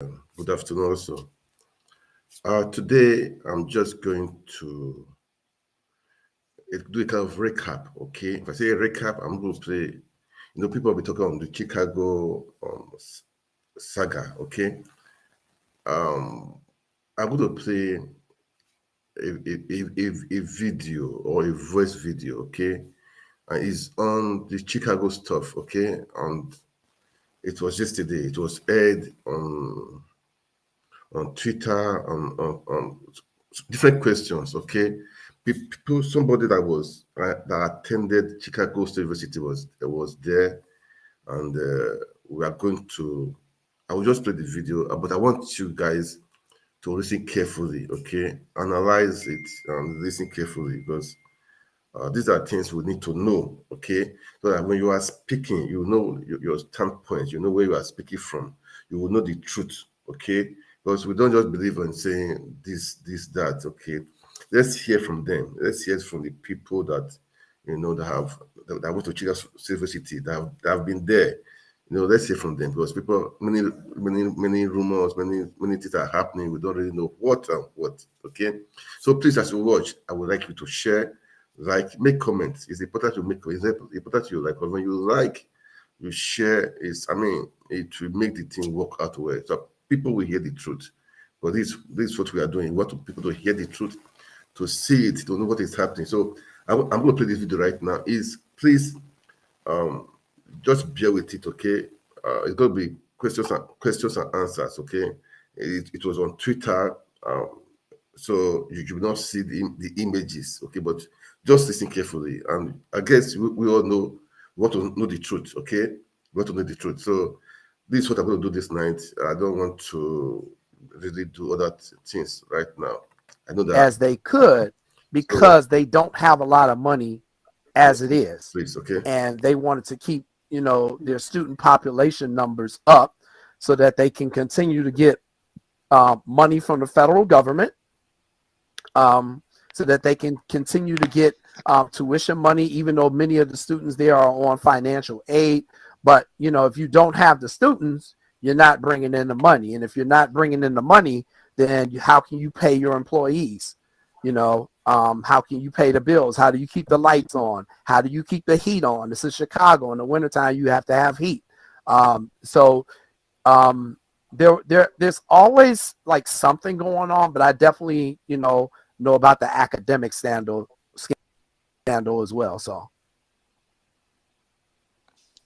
Good afternoon also. Today, I'm just going to do a kind of recap, okay? If I say recap, I'm going to play, people will be talking on the Chicago saga, okay? Um, I'm going to play a video or a voice video, okay? And it's on the Chicago stuff, okay? And it was yesterday. It was aired on Twitter, on different questions. Okay, people, somebody that attended Chicago State University was there, and we are going to. I will just play the video, but I want you guys to listen carefully. Okay, analyze it and listen carefully because these are things we need to know, okay? So that when you are speaking, you know your standpoint, you know where you are speaking from, you will know the truth, okay? Because we don't just believe in saying this, that, okay? Let's hear from them. Let's hear from the people that that went to Chicago City, that have been there. Let's hear from them because people, many rumors, many things are happening. We don't really know what and what. Okay, so please, as you watch, I would like you to share, like, make comments. It's important to make. It's important to you, like, when you like, you share. It will make the thing work out well. So people will hear the truth. But this is what we are doing. We want people to hear the truth, to see it, to know what is happening. So I'm going to play this video right now. Is please um just bear with it, okay? It's going to be questions and answers, okay? It was on Twitter, so you will not see the images, okay? But just listen carefully, and I guess we all know, we want to know the truth, okay? We want to know the truth. So this is what I'm going to do this night. I don't want to really do other things right now. I know that. As they could So because they don't have a lot of money as it yes, is. please, okay? And they wanted to keep, their student population numbers up so that they can continue to get money from the federal government, so that they can continue to get tuition money, even though many of the students there are on financial aid. But, if you don't have the students, you're not bringing in the money. And if you're not bringing in the money, then how can you pay your employees? How can you pay the bills? How do you keep the lights on? How do you keep the heat on? This is Chicago. In the wintertime, you have to have heat. So there's always like something going on, but I definitely, know about the academic scandal as well. So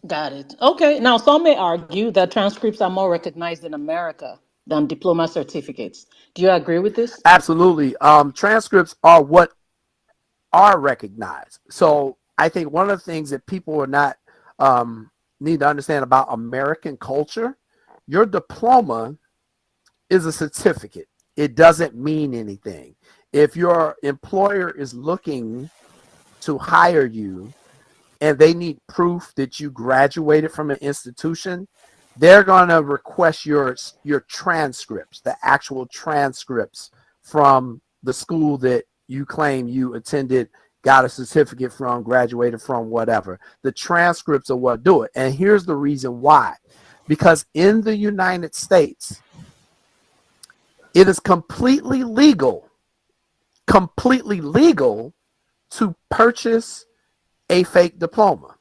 Got it. Okay. Now, some may argue that transcripts are more recognized in America than diploma certificates. Do you agree with this? absolutely. Transcripts are what are recognized. So I think one of the things that people are not need to understand about American culture, your diploma is a certificate. It doesn't mean anything. If your employer is looking to hire you and they need proof that you graduated from an institution, they're going to request your transcripts, the actual transcripts from the school that you claim you attended, got a certificate from, graduated from, whatever. The transcripts are what do it. And here's the reason why. Because in the United States, it is completely legal to purchase a fake diploma.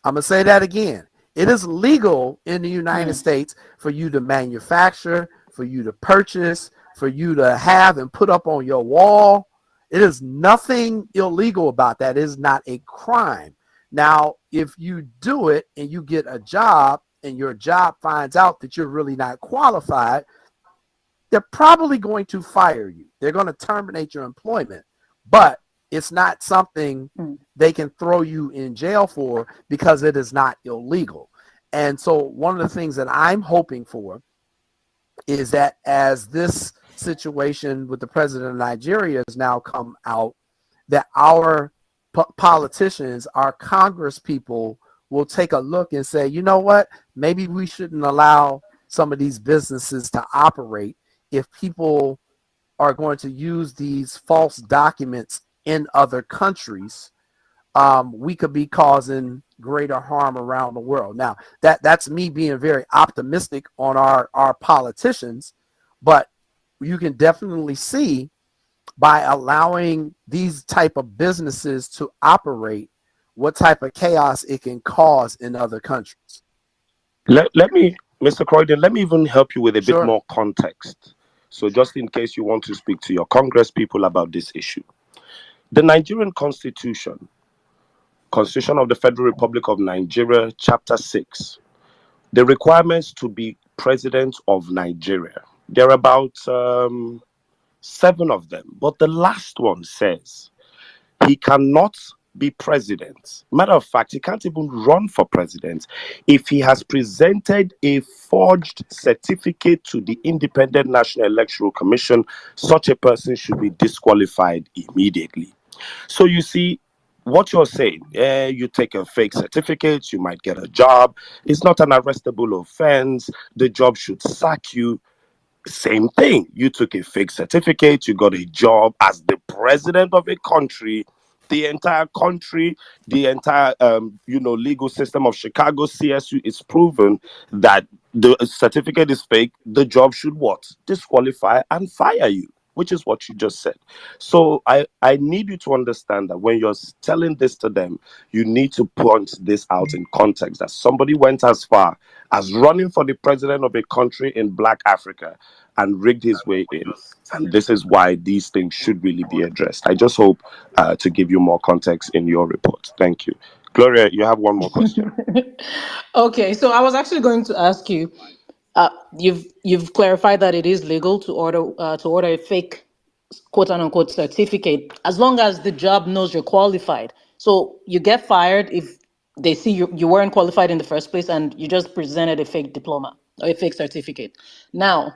I'm going to say that again. It is legal in the United States for you to manufacture, for you to purchase, for you to have and put up on your wall. It is nothing illegal about that. It is not a crime. Now, if you do it and you get a job and your job finds out that you're really not qualified, they're probably going to fire you. They're going to terminate your employment. But it's not something they can throw you in jail for because it is not illegal. And so one of the things that I'm hoping for is that as this situation with the president of Nigeria has now come out, that our politicians, our Congress people will take a look and say, you know what, maybe we shouldn't allow some of these businesses to operate if people are going to use these false documents in other countries. We could be causing, greater harm around the world. Now, that's me being very optimistic on our politicians, but you can definitely see by allowing these type of businesses to operate what type of chaos it can cause in other countries. Let me, Mr. Coyden, let me even help you with a bit Sure. more context. So, just in case you want to speak to your Congress people about this issue, the Nigerian Constitution of the Federal Republic of Nigeria, Chapter 6, the requirements to be president of Nigeria. There are about 7 of them, but the last one says he cannot be president. Matter of fact, he can't even run for president if he has presented a forged certificate to the Independent National Electoral Commission. Such a person should be disqualified immediately. So you see, what you're saying, you take a fake certificate, you might get a job. It's not an arrestable offense. The job should sack you. Same thing. You took a fake certificate, you got a job as the president of a country. The entire country, the entire legal system of Chicago C.S.U. is proven that the certificate is fake. The job should what? Disqualify and fire you, which is what you just said. So I need you to understand that when you're telling this to them, you need to point this out in context, that somebody went as far as running for the president of a country in Black Africa and rigged his way in. And this is why these things should really be addressed. I just hope to give you more context in your report. Thank you. Gloria, you have one more question. Okay, so I was actually going to ask you. You've clarified that it is legal to order a fake quote unquote certificate as long as the job knows you're qualified. So you get fired if they see you weren't qualified in the first place and you just presented a fake diploma or a fake certificate. Now,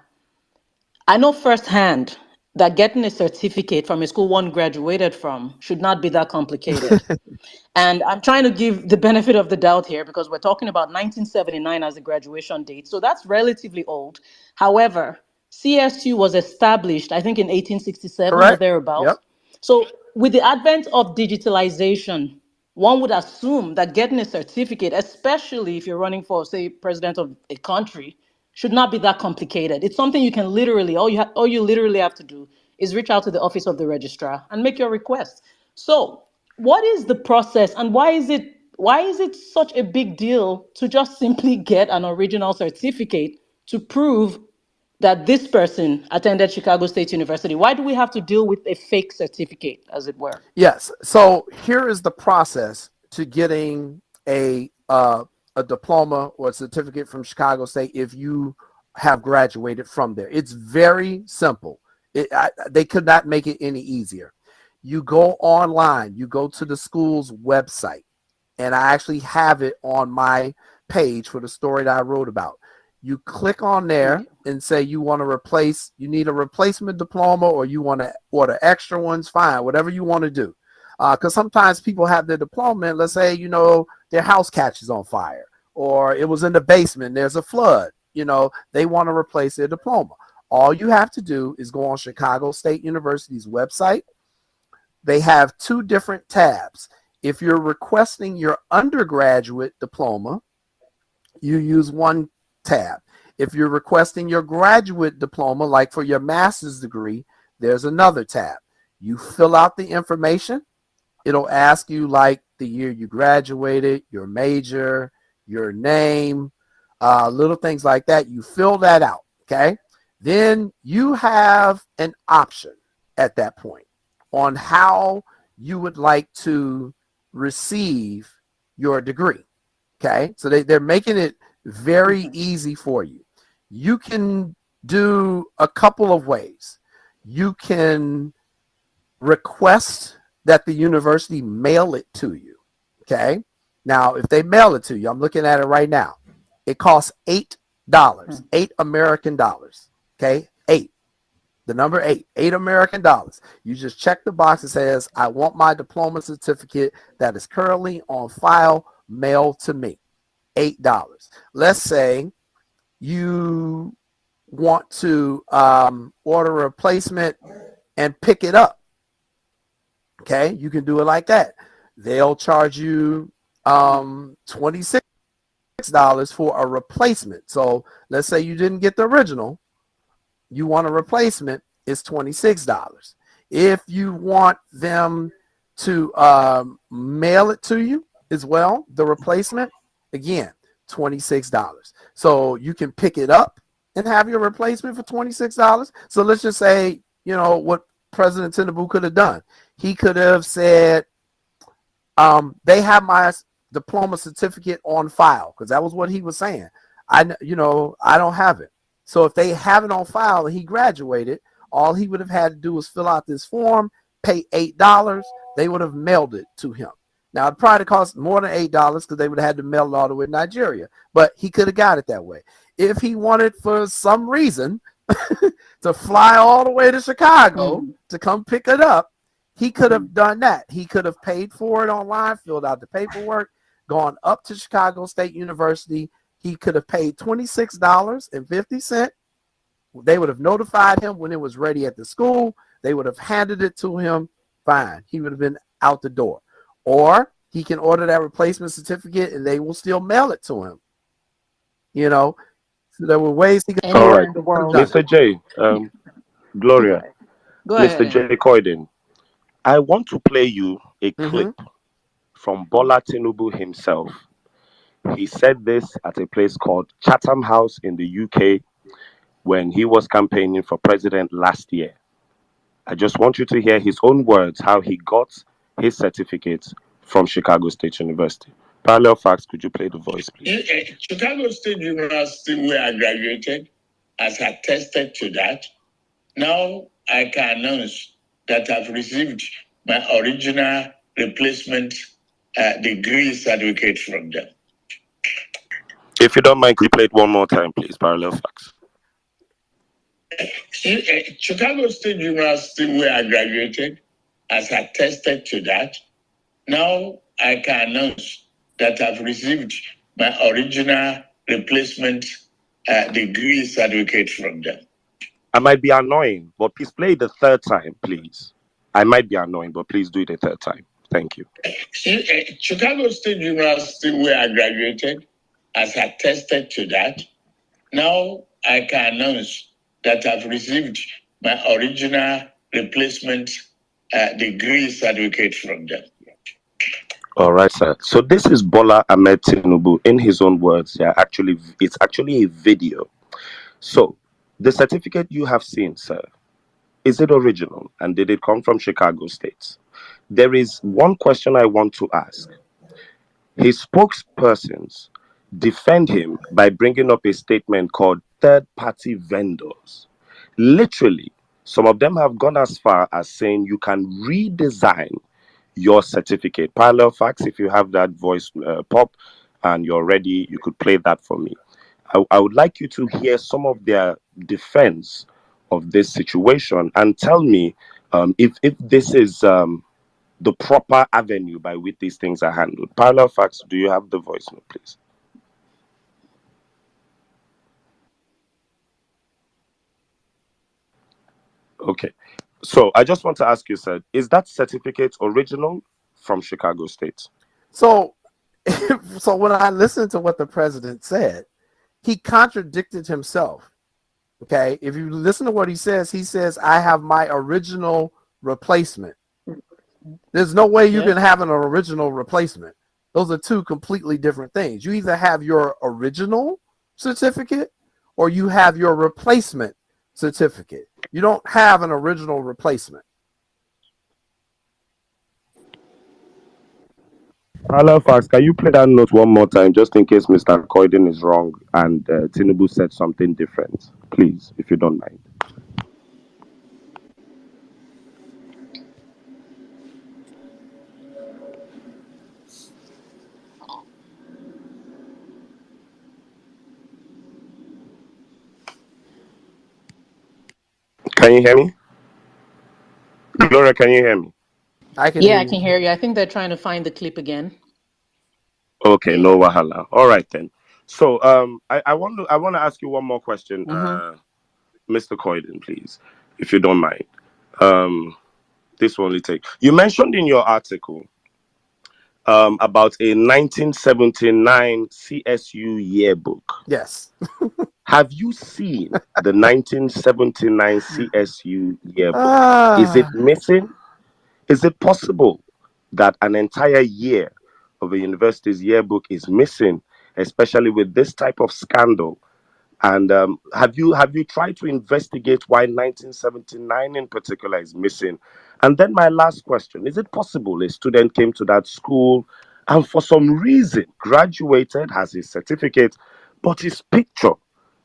I know firsthand that getting a certificate from a school one graduated from should not be that complicated. And I'm trying to give the benefit of the doubt here because we're talking about 1979 as the graduation date. So that's relatively old. However, CSU was established, I think, in 1867 or Correct. thereabouts. Yep. So with the advent of digitalization, one would assume that getting a certificate, especially if you're running for, say, president of a country, should not be that complicated. It's something you can literally, all you literally have to do is reach out to the office of the registrar and make your request. So what is the process and why is it such a big deal to just simply get an original certificate to prove that this person attended Chicago State University? Why do we have to deal with a fake certificate, as it were? Yes. So here is the process to getting a diploma or a certificate from Chicago State if you have graduated from there. It's very simple. They could not make it any easier. You go online, you go to the school's website, and I actually have it on my page for the story that I wrote about. You click on there and say you want to replace, you need a replacement diploma or you want to order extra ones, fine, whatever you want to do. Because sometimes people have their diploma and let's say, their house catches on fire or it was in the basement, there's a flood, they want to replace their diploma. All you have to do is go on Chicago State University's website. They have 2 different tabs. If you're requesting your undergraduate diploma, you use one tab. If you're requesting your graduate diploma, like for your master's degree, there's another tab. You fill out the information. It'll ask you like the year you graduated, your major, your name, little things like that. You fill that out, okay? Then you have an option at that point on how you would like to receive your degree, okay? So they're making it very easy for you. You can do a couple of ways. You can request that the university mail it to you, okay? Now, if they mail it to you, I'm looking at it right now. It costs $8, $8 American dollars, okay? 8, the number 8, $8 American dollars. You just check the box that says, I want my diploma certificate that is currently on file mailed to me. $8. Let's say you want to order a replacement and pick it up. Okay, you can do it like that. They'll charge you $26 for a replacement. So let's say you didn't get the original, you want a replacement, it's $26. If you want them to mail it to you as well, the replacement, again, $26. So you can pick it up and have your replacement for $26. So let's just say, you know, what President Tinubu could have done. He could have said, they have my diploma certificate on file, because that was what he was saying. I don't have it. So if they have it on file and he graduated, all he would have had to do was fill out this form, pay $8. They would have mailed it to him. Now, it probably cost more than $8 because they would have had to mail it all the way to Nigeria, but he could have got it that way. If he wanted, for some reason, to fly all the way to Chicago to come pick it up, he could have done that. He could have paid for it online, filled out the paperwork, gone up to Chicago State University. He could have paid $26.50. They would have notified him when it was ready at the school. They would have handed it to him. Fine. He would have been out the door. Or he can order that replacement certificate and they will still mail it to him. You know, so there were ways he could. Anywhere All right, in the world. Mr. J, Gloria, Go ahead. Mr. J. Coyden, I want to play you a clip from Bola Tinubu himself. He said this at a place called Chatham House in the UK when he was campaigning for president last year. I just want you to hear his own words, how he got his certificate from Chicago State University. Parallel Facts, could you play the voice, please? Chicago State University, where I graduated, has attested to that. Now I can announce that I've received my original replacement degree certificate from them. If you don't mind, could you play it one more time, please? Parallel Facts. Chicago State University, where I graduated, has attested to that. Now I can announce that I've received my original replacement degree certificate from them. I might be annoying, but please play it the third time, please. I might be annoying, but please do it the third time. Thank you. Chicago State University, where I graduated, has attested to that. Now I can announce that I've received my original replacement degree certificate from them. All right, sir. So this is Bola Ahmed Tinubu in his own words. Yeah, it's actually a video. So the certificate you have seen, sir, is it original? And did it come from Chicago State? There is one question I want to ask. His spokespersons defend him by bringing up a statement called third-party vendors. Literally, some of them have gone as far as saying you can redesign your certificate. Parallel Facts, if you have that voice pop and you're ready, you could play that for me. I would like you to hear some of their defense of this situation and tell me if this is the proper avenue by which these things are handled. Parallel Facts, do you have the voice note, please? Okay. So I just want to ask you, sir, is that certificate original from Chicago State? So when I listened to what the president said, he contradicted himself. Okay. If you listen to what he says, I have my original replacement. There's no way you can have an original replacement. Those are two completely different things. You either have your original certificate or you have your replacement certificate. You don't have an original replacement. Parallel Facts, can you play that note one more time just in case Mr. Coyden is wrong and Tinubu said something different? Please, if you don't mind. Can you hear me? Gloria, can you hear me? I can hear you. I can hear you. I think they're trying to find the clip again. Okay, no wahala. All right then. So I want to ask you one more question, Mr. Coyden, please, if you don't mind. This will only take. You mentioned in your article about a 1979 CSU yearbook. Yes. Have you seen the 1979 CSU yearbook? Is it Ah, missing? Is it possible that an entire year of a university's yearbook is missing, especially with this type of scandal? And have you tried to investigate why 1979 in particular is missing? And then my last question: is it possible a student came to that school and for some reason graduated, has his certificate, but his picture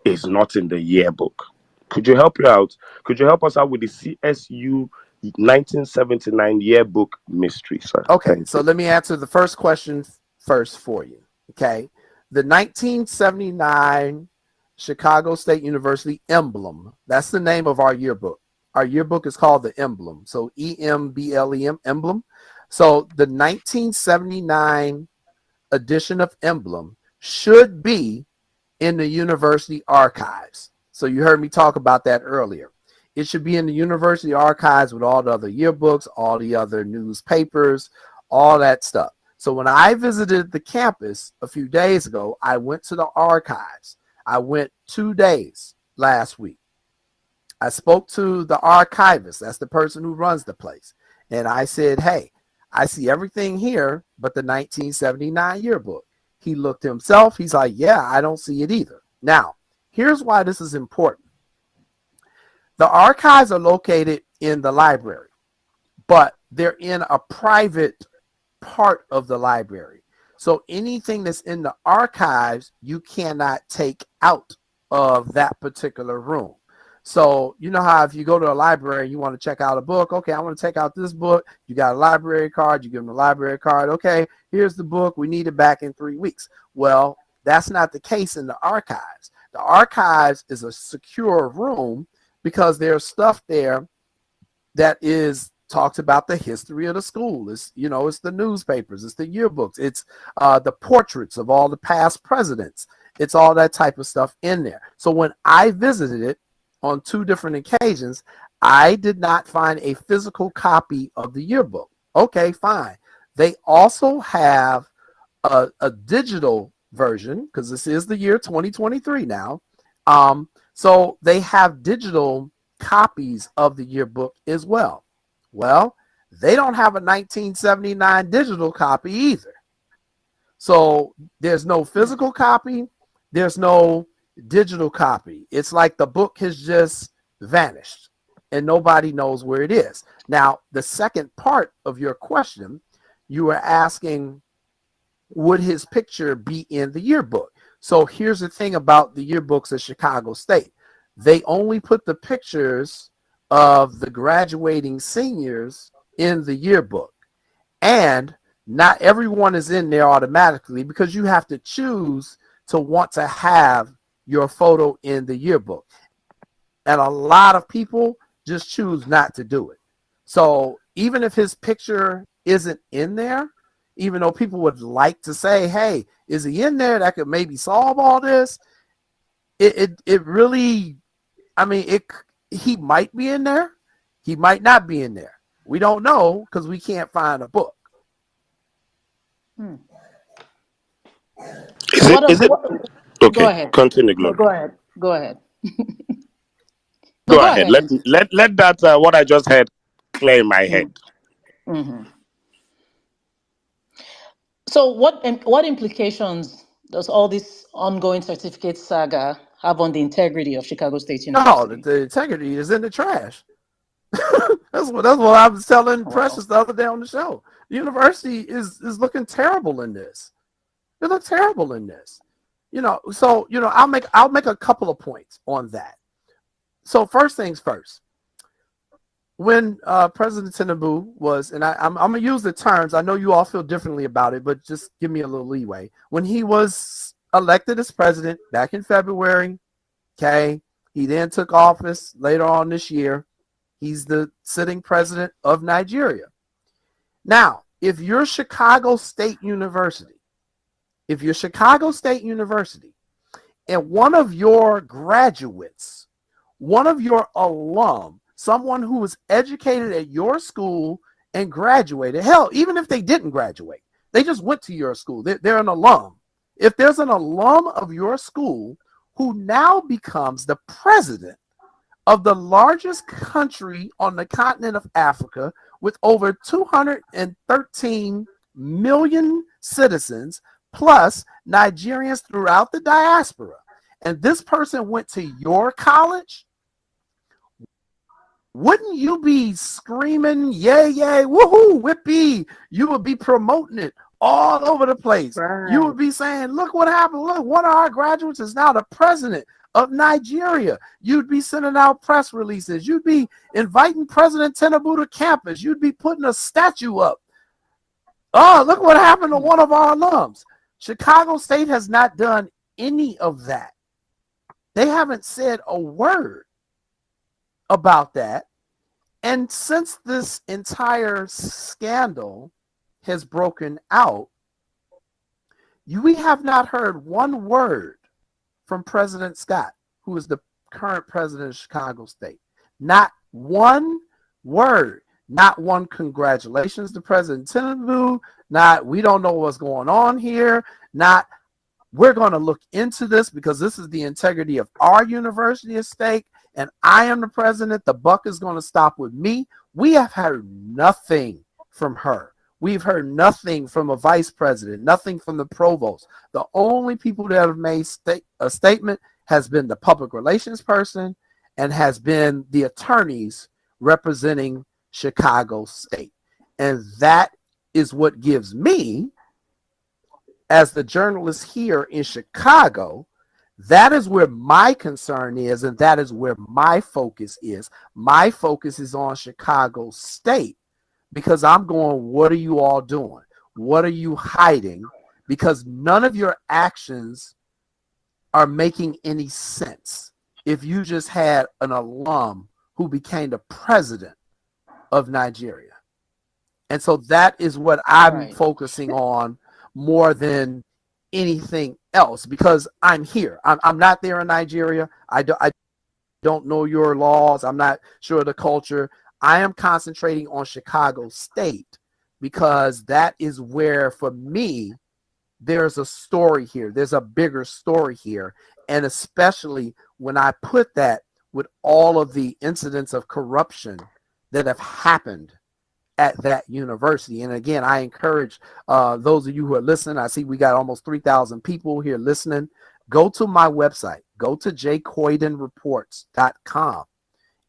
is not in the yearbook? Could you help you out? Could you help us out with the CSU 1979 yearbook mystery, sir? okay, Thank so you. let me answer the first question first for you. Okay. The 1979 Chicago State University emblem, that's the name of our yearbook. Our yearbook is called the emblem. So EMBLEM, emblem. So the 1979 edition of emblem should be in the university archives. So you heard me talk about that earlier. It should be in the university archives with all the other yearbooks, all the other newspapers, all that stuff. So when I visited the campus a few days ago, I went to the archives. I went 2 days last week. I spoke to the archivist. That's the person who runs the place. And I said, hey, I see everything here but the 1979 yearbook. He looked himself. He's like, yeah, I don't see it either. Now, here's why this is important. The archives are located in the library, but they're in a private part of the library. So anything that's in the archives, you cannot take out of that particular room. So you know how if you go to a library and you want to check out a book, okay, I want to take out this book. You got a library card, you give them a library card. Okay, here's the book. We need it back in 3 weeks. Well, that's not the case in the archives. The archives is a secure room because there's stuff there that is talks about the history of the school. It's, you know, it's the newspapers, it's the yearbooks, it's the portraits of all the past presidents. It's all that type of stuff in there. So when I visited it on 2 different occasions, I did not find a physical copy of the yearbook. Okay, fine. They also have a digital version because this is the year 2023 now. So they have digital copies of the yearbook as well. Well, they don't have a 1979 digital copy either. So there's no physical copy, there's no digital copy. It's like the book has just vanished and nobody knows where it is. Now, the second part of your question, you were asking, would his picture be in the yearbook? So here's the thing about the yearbooks at Chicago State. They only put the pictures of the graduating seniors in the yearbook. And not everyone is in there automatically because you have to choose to want to have your photo in the yearbook. And a lot of people just choose not to do it. So even if his picture isn't in there, even though people would like to say, hey, is he in there that could maybe solve all this? It really, I mean, he might be in there. He might not be in there. We don't know because we can't find a book. Is it Go okay? ahead. Continue, No, Glory. go ahead. Go ahead. No, Go go ahead. ahead. Let that what I just heard clear in my head. Mm-hmm. So what implications does all this ongoing certificate saga have on the integrity of Chicago State No, University? the integrity is in the trash. that's what I was telling Wow. Precious the other day on the show. The university is looking terrible in this. It looks terrible in this. You know, so you know, I'll make a couple of points on that. So first things first. When President Tinubu was, and I'm gonna use the terms. I know you all feel differently about it, but just give me a little leeway. When he was elected as president back in February, okay, he then took office later on this year. He's the sitting president of Nigeria. Now, if you're Chicago State University, and one of your graduates, one of your alum, someone who was educated at your school and graduated, hell, even if they didn't graduate, They just went to your school. They're an alum. If there's an alum of your school who now becomes the president of the largest country on the continent of Africa with over 213 million citizens, plus Nigerians throughout the diaspora, and this person went to your college, wouldn't you be screaming, yay, yay, woohoo, whippy? You would be promoting it all over the place. Right. You would be saying, look what happened. Look, one of our graduates is now the president of Nigeria. You'd be sending out press releases. You'd be inviting President Tinubu to campus. You'd be putting a statue up. Oh, look what happened to one of our alums. Chicago State has not done any of that. They haven't said a word about that. And since this entire scandal has broken out, we have not heard one word from President Scott, who is the current president of Chicago State. Not one word, not one congratulations to President Tinubu, not we don't know what's going on here, not we're going to look into this because this is the integrity of our university at stake, and I am the president. The buck is going to stop with me. We have heard nothing from her. We've heard nothing from a vice president, nothing from the provost. The only people that have made a statement has been the public relations person and has been the attorneys representing Chicago State. And that is what gives me, as the journalist here in Chicago, that is where my concern is, and that is where my focus is. My focus is on Chicago State because I'm going, what are you all doing? What are you hiding? Because none of your actions are making any sense if you just had an alum who became the president of Nigeria. And so that is what I'm focusing on more than anything else, because I'm here. I'm not there in Nigeria. I don't know your laws. I'm not sure of the culture. I am concentrating on Chicago State because that is where, for me, there's a story here. There's a bigger story here. And especially when I put that with all of the incidents of corruption that have happened at that university. And again, I encourage those of you who are listening, I see we got almost 3,000 people here listening. Go to my website, go to jcoydenreports.com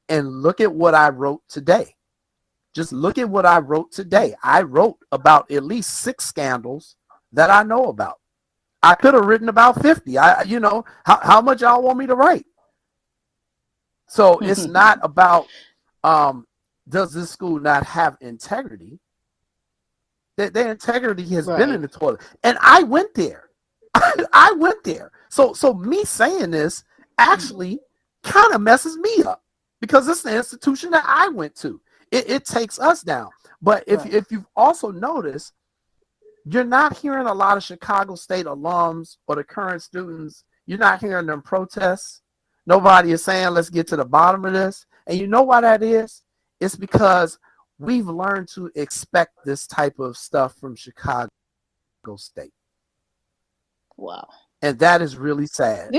and look at what I wrote today. Just look at what I wrote today. I wrote about at least 6 scandals that I know about. I could have written about 50. How much y'all want me to write? So it's not about, does this school not have integrity? Their integrity has been in the toilet. And I went there. I went there. So me saying this actually kind of messes me up because it's the institution that I went to. It takes us down. But if you've also noticed, you're not hearing a lot of Chicago State alums or the current students. You're not hearing them protests. Nobody is saying, let's get to the bottom of this. And you know why that is? It's because we've learned to expect this type of stuff from Chicago State. Wow. And that is really sad.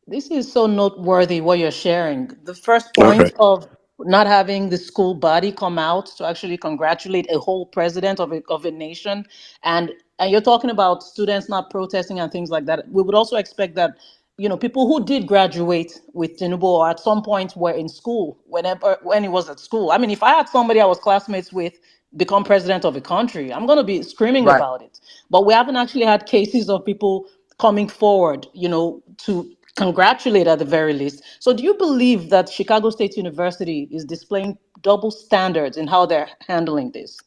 This is so noteworthy what you're sharing. The first point of not having the school body come out to actually congratulate a whole president of a nation. And you're talking about students not protesting and things like that. We would also expect that, people who did graduate with Tinubu or at some point were in school when he was at school. I mean, if I had somebody I was classmates with become president of a country, I'm going to be screaming about it. But we haven't actually had cases of people coming forward, to congratulate at the very least. So do you believe that Chicago State University is displaying double standards in how they're handling this,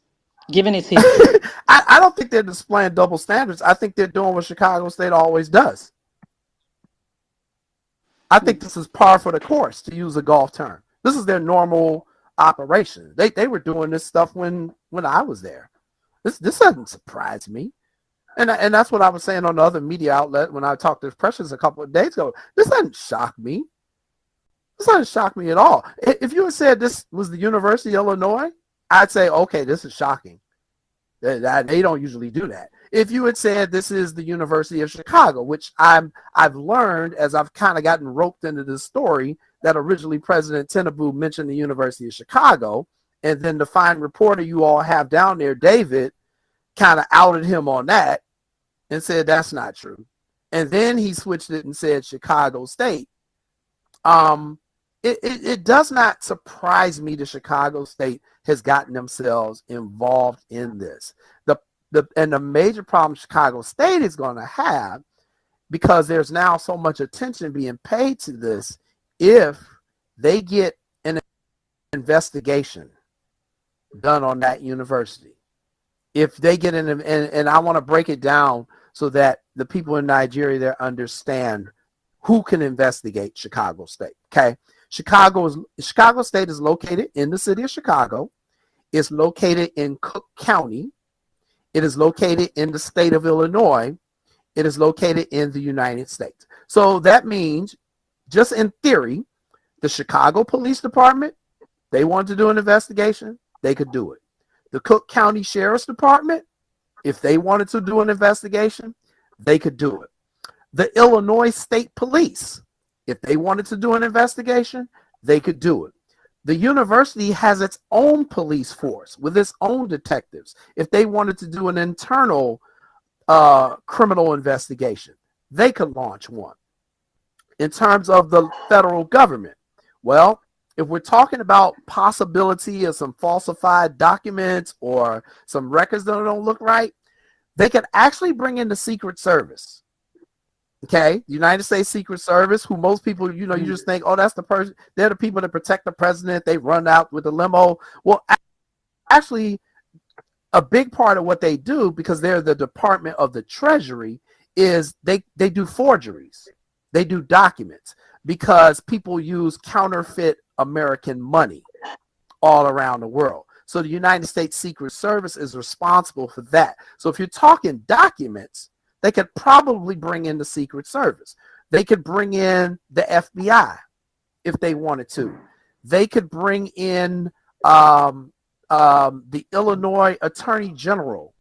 given its history? I don't think they're displaying double standards. I think they're doing what Chicago State always does. I think this is par for the course, to use a golf term. This is their normal operation. They were doing this stuff when I was there. This doesn't surprise me. And that's what I was saying on the other media outlet when I talked to Precious a couple of days ago. This doesn't shock me. This doesn't shock me at all. If you had said this was the University of Illinois, I'd say, okay, this is shocking. They don't usually do that. If you had said this is the University of Chicago, which I've learned as I've kind of gotten roped into this story, that originally President Tinubu mentioned the University of Chicago, and then the fine reporter you all have down there, David, kind of outed him on that and said that's not true. And then he switched it and said Chicago State. It does not surprise me that Chicago State has gotten themselves involved in this. The major problem Chicago State is going to have, because there's now so much attention being paid to this, if they get an investigation done on that university, if they get and I want to break it down so that the people in Nigeria there understand who can investigate Chicago State. Okay, Chicago State is located in the city of Chicago. It's located in Cook County. It is located in the state of Illinois. It is located in the United States. So that means, just in theory, the Chicago Police Department, they wanted to do an investigation, they could do it. The Cook County Sheriff's Department, if they wanted to do an investigation, they could do it. The Illinois State Police, if they wanted to do an investigation, they could do it. The university has its own police force with its own detectives. If they wanted to do an internal criminal investigation, they could launch one. In terms of the federal government, well, if we're talking about possibility of some falsified documents or some records that don't look right, they could actually bring in the Secret Service. Okay, the United States Secret Service, who most people, you just think, oh, that's the person. They're the people that protect the president. They run out with the limo. Well, actually, a big part of what they do, because they're the Department of the Treasury, is they do forgeries. They do documents, because people use counterfeit American money all around the world. So the United States Secret Service is responsible for that. So if you're talking documents, they could probably bring in the Secret Service. They could bring in the FBI if they wanted to. They could bring in the Illinois Attorney General.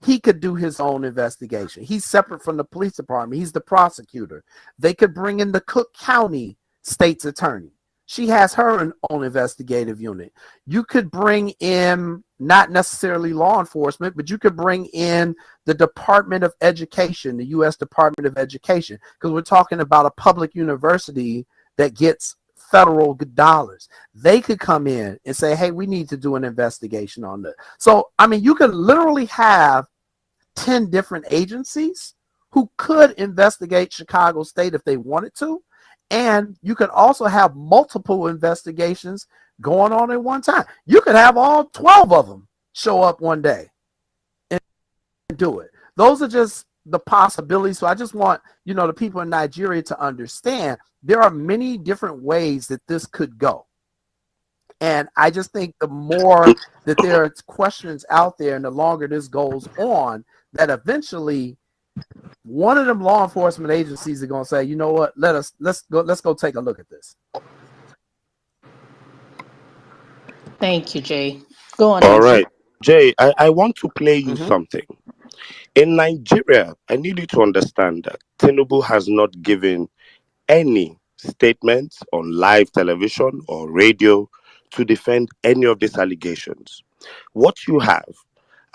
He could do his own investigation. He's separate from the police department. He's the prosecutor. They could bring in the Cook County State's Attorney. She has her own investigative unit. You could bring in, not necessarily law enforcement, but you could bring in the Department of Education, the U.S. Department of Education, because we're talking about a public university that gets federal dollars. They could come in and say, hey, we need to do an investigation on this. So, I mean, you could literally have 10 different agencies who could investigate Chicago State if they wanted to. And you could also have multiple investigations going on at one time. You could have all 12 of them show up one day and do it. Those are just the possibilities. So I just want, the people in Nigeria to understand there are many different ways that this could go. And I just think the more that there are questions out there and the longer this goes on, that eventually one of them law enforcement agencies are going to say, you know what, let's go take a look at this. Thank you, Jay. Go on. All right. Jay, I want to play you something. In Nigeria, I need you to understand that Tinubu has not given any statement on live television or radio to defend any of these allegations. What you have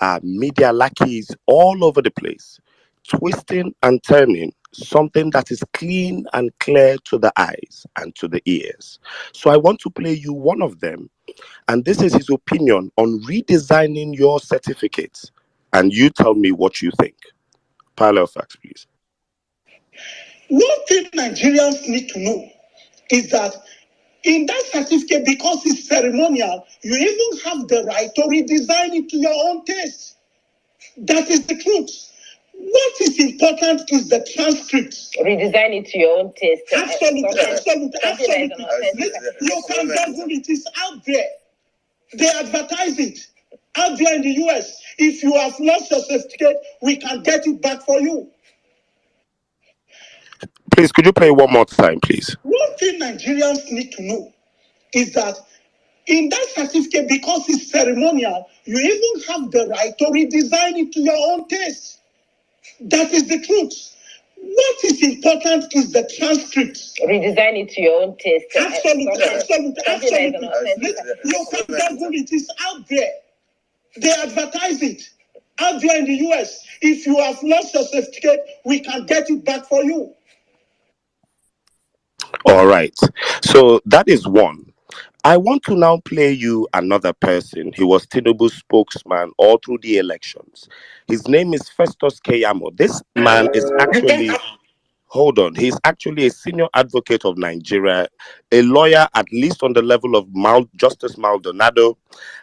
are media lackeys all over the place, twisting and turning something that is clean and clear to the eyes and to the ears. So I want to play you one of them, and this is his opinion on redesigning your certificates, and you tell me what you think. Parallel facts, please. One thing Nigerians need to know is that in that certificate, because it's ceremonial, you even have the right to redesign it to your own taste. That is the truth. What is important is the transcript. Redesign it to your own taste. Absolutely. You can Google it. It's out there. They advertise it out there in the US. If you have lost your certificate, we can get it back for you. Please, could you play one more time, please? One thing Nigerians need to know is that In that certificate, because it's ceremonial, you even have the right to redesign it to your own taste. That is the truth. What is important is the transcript. Redesign it to your own taste. Absolutely. You can Google it. It's out there. They advertise it out there in the US. If you have lost your certificate, we can get it back for you. All right. So that is one. I want to now play you another person. He was Tinubu's spokesman all through the elections. His name is Festus Keyamo. This man is actually, hold on, he's actually a senior advocate of Nigeria, a lawyer at least on the level of Justice Maldonado.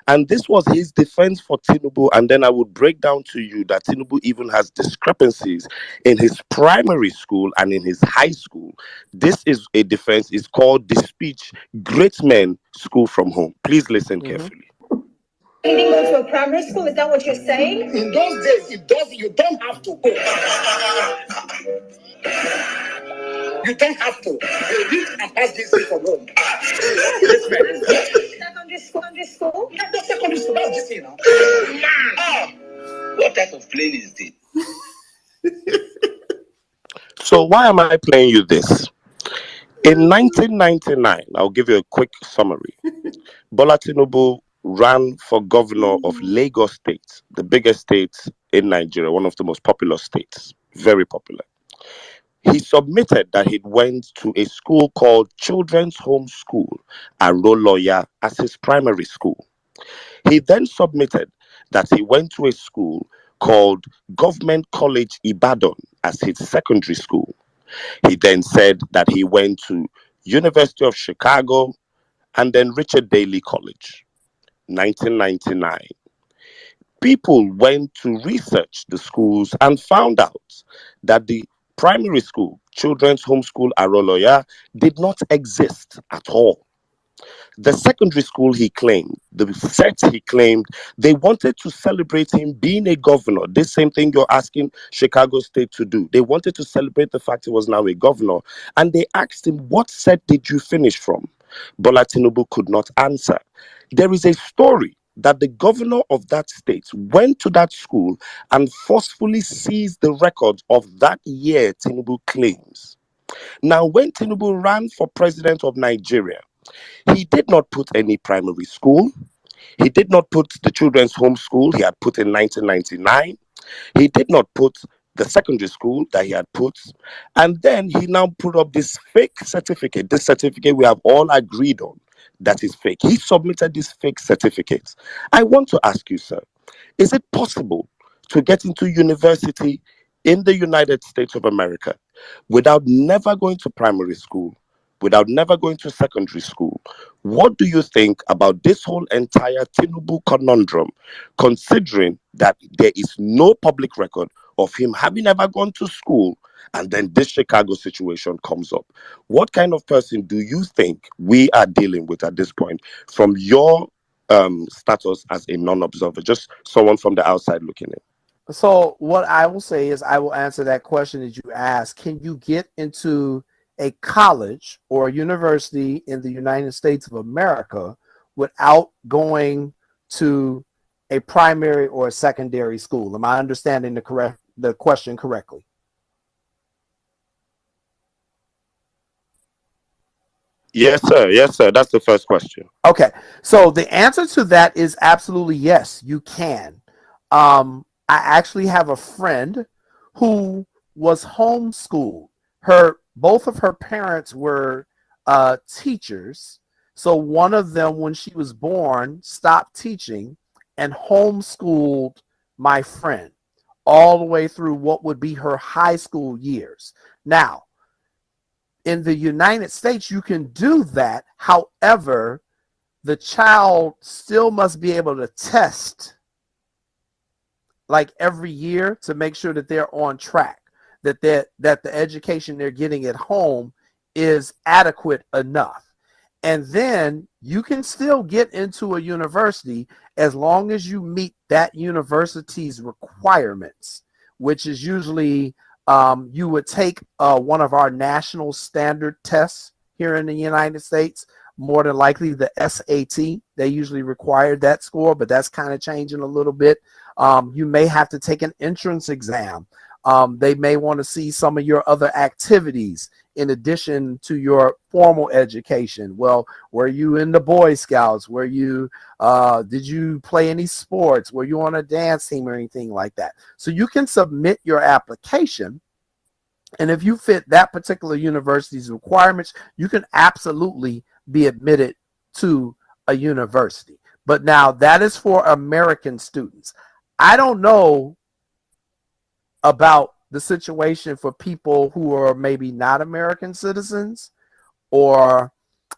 And this was his defense for Tinubu. And then I would break down to you that Tinubu even has discrepancies in his primary school and in his high school. This is a defense. It's called the speech, Great Men School from Home. Please listen carefully. You didn't go to a primary school? Is that what you're saying? In those days, you don't have to go. You don't have to. You read and pass this thing from home. Secondary school? Yeah, the secondary school. That's this thing now. What type of plane is this? So why am I playing you this? In 1999, I'll give you a quick summary. Bola Tinubu ran for governor of Lagos State, the biggest state in Nigeria, one of the most popular states, very popular. He submitted that he went to a school called Children's Home School, Aroloya, as his primary school. He then submitted that he went to a school called Government College Ibadan as his secondary school. He then said that he went to University of Chicago and then Richard Daley College. 1999. People went to research the schools and found out that the primary school, Children's Home School Aroloya, did not exist at all. The secondary school he claimed, the set he claimed, they wanted to celebrate him being a governor. This same thing you're asking Chicago State to do. They wanted to celebrate the fact he was now a governor. And they asked him, what set did you finish from? Bola Tinubu could not answer. There is a story that the governor of that state went to that school and forcefully seized the records of that year Tinubu claims. Now, when Tinubu ran for president of Nigeria, he did not put any primary school. He did not put the children's home school he had put in 1999. He did not put the secondary school that he had put. And then he now put up this fake certificate, this certificate we have all agreed on that is fake. He submitted this fake certificate. I want to ask you, sir, is it possible to get into university in the United States of America without never going to primary school, without never going to secondary school? What do you think about this whole entire Tinubu conundrum, considering that there is no public record of him having ever gone to school, and then this Chicago situation comes up? What kind of person do you think we are dealing with at this point from your status as a non-observer, just someone from the outside looking in? So what I will say is I will answer that question that you asked. Can you get into a college or a university in the United States of America without going to a primary or a secondary school? Am I understanding the question correctly? Yes, sir. Yes, sir. That's the first question. Okay. So the answer to that is absolutely yes, you can. I actually have a friend who was homeschooled. Both of her parents were teachers. So one of them, when she was born, stopped teaching and homeschooled my friend all the way through what would be her high school years. Now, in the United States, you can do that. However, the child still must be able to test like every year to make sure that they're on track, that the education they're getting at home is adequate enough. And then you can still get into a university as long as you meet that university's requirements, which is usually you would take one of our national standard tests here in the United States, more than likely the SAT. They usually required that score, but that's kind of changing a little bit. You may have to take an entrance exam. They may want to see some of your other activities in addition to your formal education. Well, were you in the Boy Scouts? Were you did you play any sports? Were you on a dance team or anything like that? So you can submit your application, and if you fit that particular university's requirements, you can absolutely be admitted to a university. But now that is for American students. I don't know about the situation for people who are maybe not American citizens or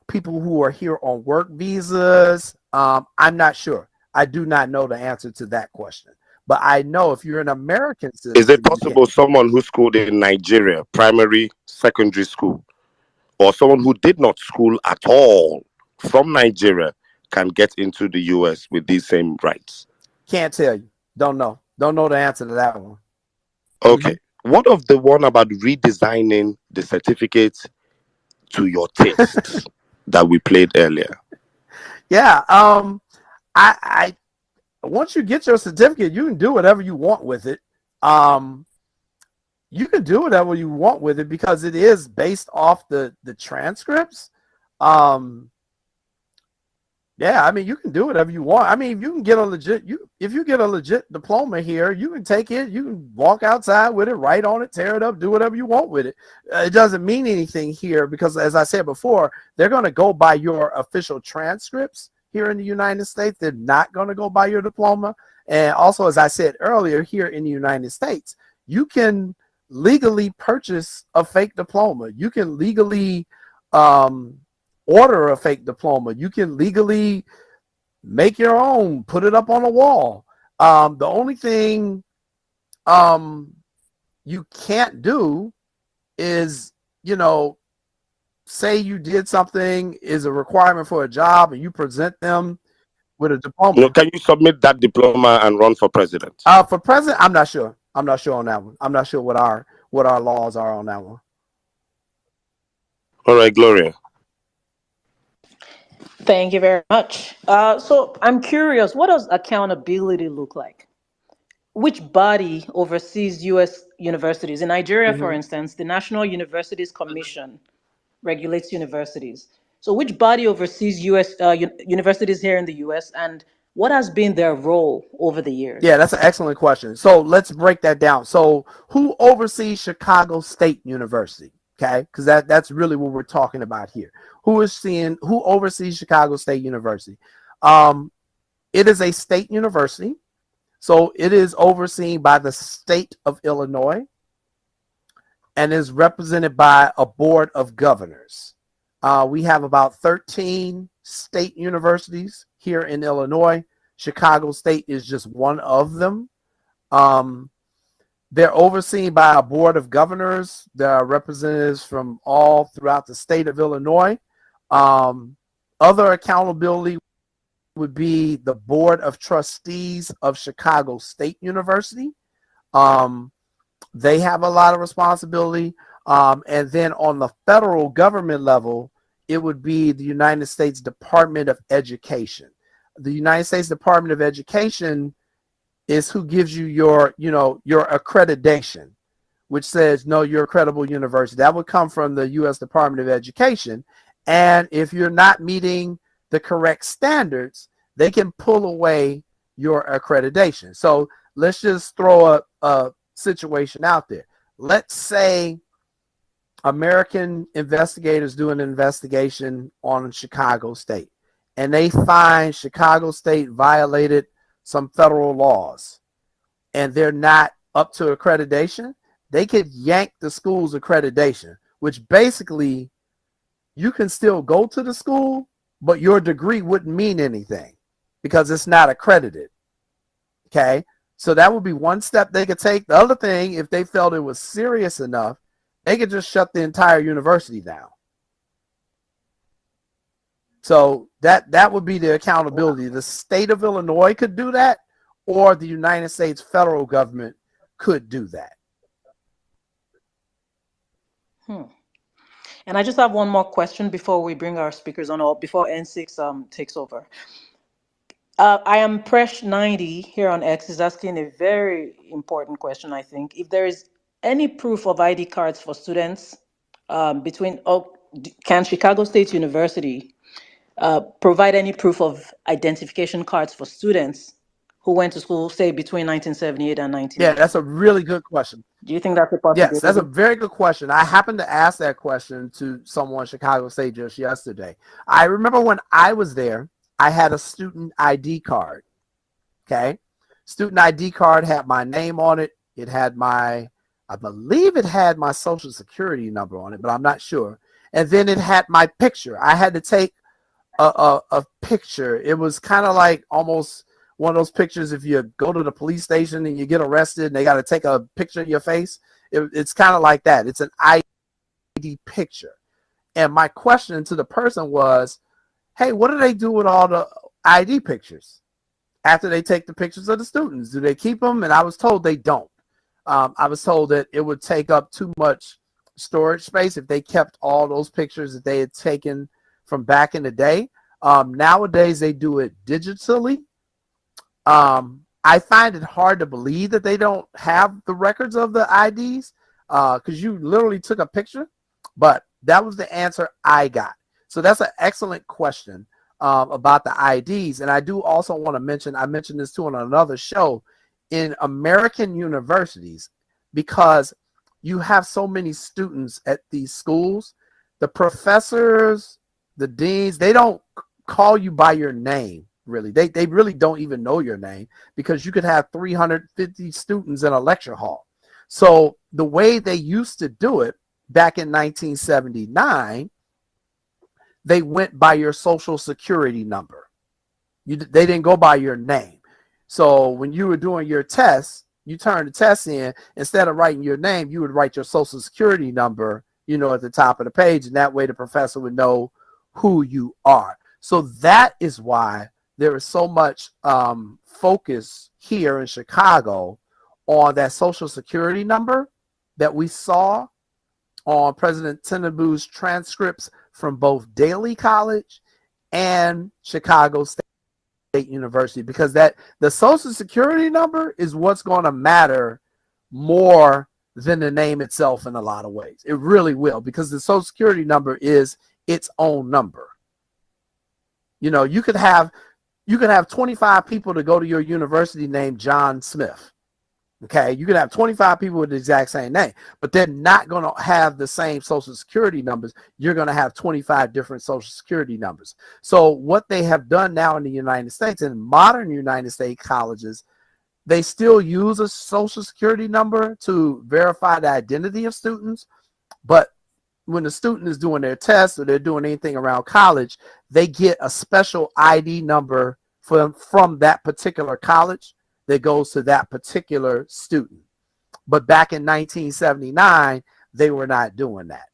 people who are here on work visas. I'm not sure. I do not know the answer to that question. But I know if you're an American citizen, Is it possible someone who schooled in Nigeria, primary, secondary school, or someone who did not school at all from Nigeria can get into the US with these same rights? Can't tell you. Don't know. Don't know the answer to that one. Okay. What of the one about redesigning the certificate to your taste that we played earlier? Yeah. I once you get your certificate, you can do whatever you want with it. You can do whatever you want with it because it is based off the transcripts. Yeah, I mean, you can do whatever you want. I mean, if you can get a legit, if you get a legit diploma here, you can take it, you can walk outside with it, write on it, tear it up, do whatever you want with it. It doesn't mean anything here because, as I said before, they're going to go by your official transcripts here in the United States. They're not going to go by your diploma. And also, as I said earlier, here in the United States, you can legally purchase a fake diploma. You can legally order a fake diploma. You can legally make your own, put it up on a wall. The only thing you can't do is, say you did something is a requirement for a job and you present them with a diploma. No, can you submit that diploma and run for president? For president, I'm not sure. I'm not sure on that one. I'm not sure what our laws are on that one. All right, Gloria. Thank you very much. So I'm curious, what does accountability look like? Which body oversees U.S. universities? In Nigeria, for instance, the National Universities Commission regulates universities. So which body oversees U.S. Universities here in the U.S., and what has been their role over the years? Yeah, that's an excellent question. So let's break that down. So who oversees Chicago State University? Okay, because that's really what we're talking about here. Who oversees Chicago State University? It is a state university, so it is overseen by the state of Illinois and is represented by a board of governors. We have about 13 state universities here in Illinois. Chicago State is just one of them. They're overseen by a board of governors. There are representatives from all throughout the state of Illinois. Other accountability would be the board of trustees of Chicago State University. They have a lot of responsibility. And then on the federal government level, it would be the United States Department of Education. The United States Department of Education is who gives you your accreditation, which says, no, you're a credible university. That would come from the U.S. Department of Education. And if you're not meeting the correct standards, they can pull away your accreditation. So let's just throw a situation out there. Let's say American investigators do an investigation on Chicago State, and they find Chicago State violated some federal laws, and they're not up to accreditation. They could yank the school's accreditation, which basically you can still go to the school, but your degree wouldn't mean anything because it's not accredited. Okay, so that would be one step they could take. The other thing, if they felt it was serious enough, they could just shut the entire university down. So that would be the accountability. The state of Illinois could do that, or the United States federal government could do that. And I just have one more question before we bring our speakers on, or before N6 takes over. I am Presh90 here on X is asking a very important question, I think. If there is any proof of ID cards for students can Chicago State University provide any proof of identification cards for students who went to school, say, between 1978 and Yeah, 1980? that's a really good question. Do you think that's a Yes, that's a possibility? very good question. I happened to ask that question to someone in Chicago State just yesterday. I remember when I was there, I had a student ID card. Okay. Student ID card had my name on it. It had I believe it had my social security number on it, but I'm not sure. And then it had my picture. I had to take a picture. It was kind of like almost one of those pictures if you go to the police station and you get arrested and they got to take a picture of your face. It's kind of like that. It's an ID picture. And my question to the person was, hey, what do they do with all the ID pictures after they take the pictures of the students? Do they keep them? And I was told they don't. I was told that it would take up too much storage space if they kept all those pictures that they had taken from back in the day. Nowadays, they do it digitally. I find it hard to believe that they don't have the records of the IDs because you literally took a picture, but that was the answer I got. So that's an excellent question about the IDs. And I do also want to mention, I mentioned this too on another show, in American universities, because you have so many students at these schools, the professors, the deans, they don't call you by your name. Really, they really don't even know your name because you could have 350 students in a lecture hall. So the way they used to do it back in 1979, they went by your social security number. They didn't go by your name. So when you were doing your test, you turned the test in, instead of writing your name, you would write your social security number, at the top of the page, and that way the professor would know who you are. So that is why there is so much focus here in Chicago on that social security number that we saw on President Tinubu's transcripts from both Daly College and Chicago State University, because the social security number is what's going to matter more than the name itself in a lot of ways. It really will, because the social security number is its own number. You could have 25 people to go to your university named John Smith. Okay, you could have 25 people with the exact same name, but they're not going to have the same social security numbers. You're going to have 25 different social security numbers. So what they have done now in the United States, in modern United States colleges, they still use a social security number to verify the identity of students, but when the student is doing their test or they're doing anything around college, they get a special ID number from that particular college that goes to that particular student. But back in 1979, they were not doing that.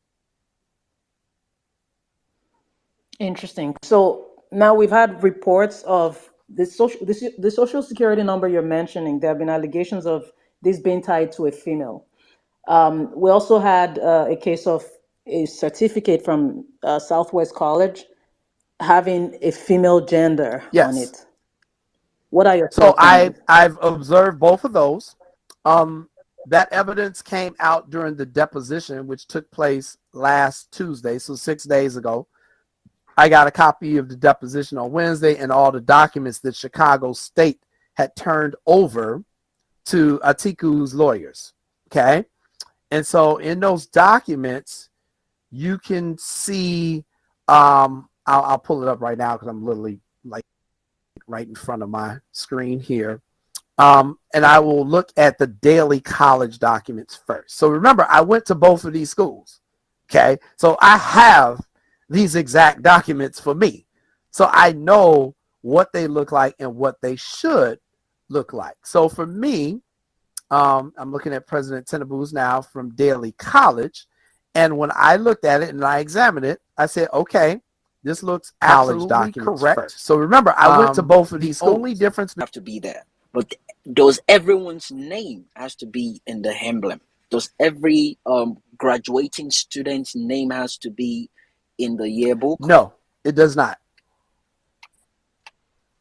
Interesting. So now we've had reports of the social security number you're mentioning. There have been allegations of this being tied to a female. We also had a case of a certificate from Southwest College having a female gender on Yes. it. What are your So thoughts on this? I've observed both of those. That evidence came out during the deposition, which took place last Tuesday, so 6 days ago. I got a copy of the deposition on Wednesday and all the documents that Chicago State had turned over to Atiku's lawyers. Okay. And so in those documents, you can see, I'll pull it up right now because I'm literally like right in front of my screen here. And I will look at the Daly College documents first. So remember, I went to both of these schools. Okay. So I have these exact documents for me. So I know what they look like and what they should look like. So for me, I'm looking at President Tinubu's now from Daly College. And when I looked at it and I examined it, I said, okay, this looks absolutely correct. First. So remember, I went to both of these schools. Only difference have to be there, but everyone's name has to be in the emblem. does every graduating student's name has to be in the yearbook? No, it does not.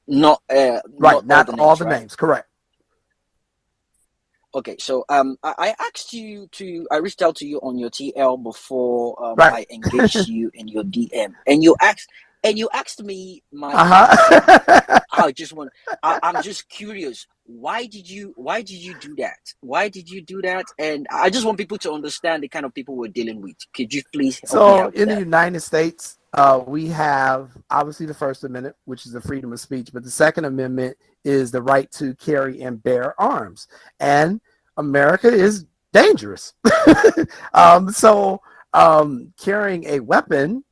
Not Right, not all the names, right? names, correct. Okay, so I asked you to, I reached out to you on your TL before Right. I engaged you in your DM, and you asked me my question. I just want, I'm just curious. Why did you do that? Why did you do that? And I just want people to understand the kind of people we're dealing with. Could you please help me So out with in the that? United States, we have obviously the First Amendment, which is the freedom of speech, but the Second Amendment is the right to carry and bear arms. And America is dangerous. So carrying a weapon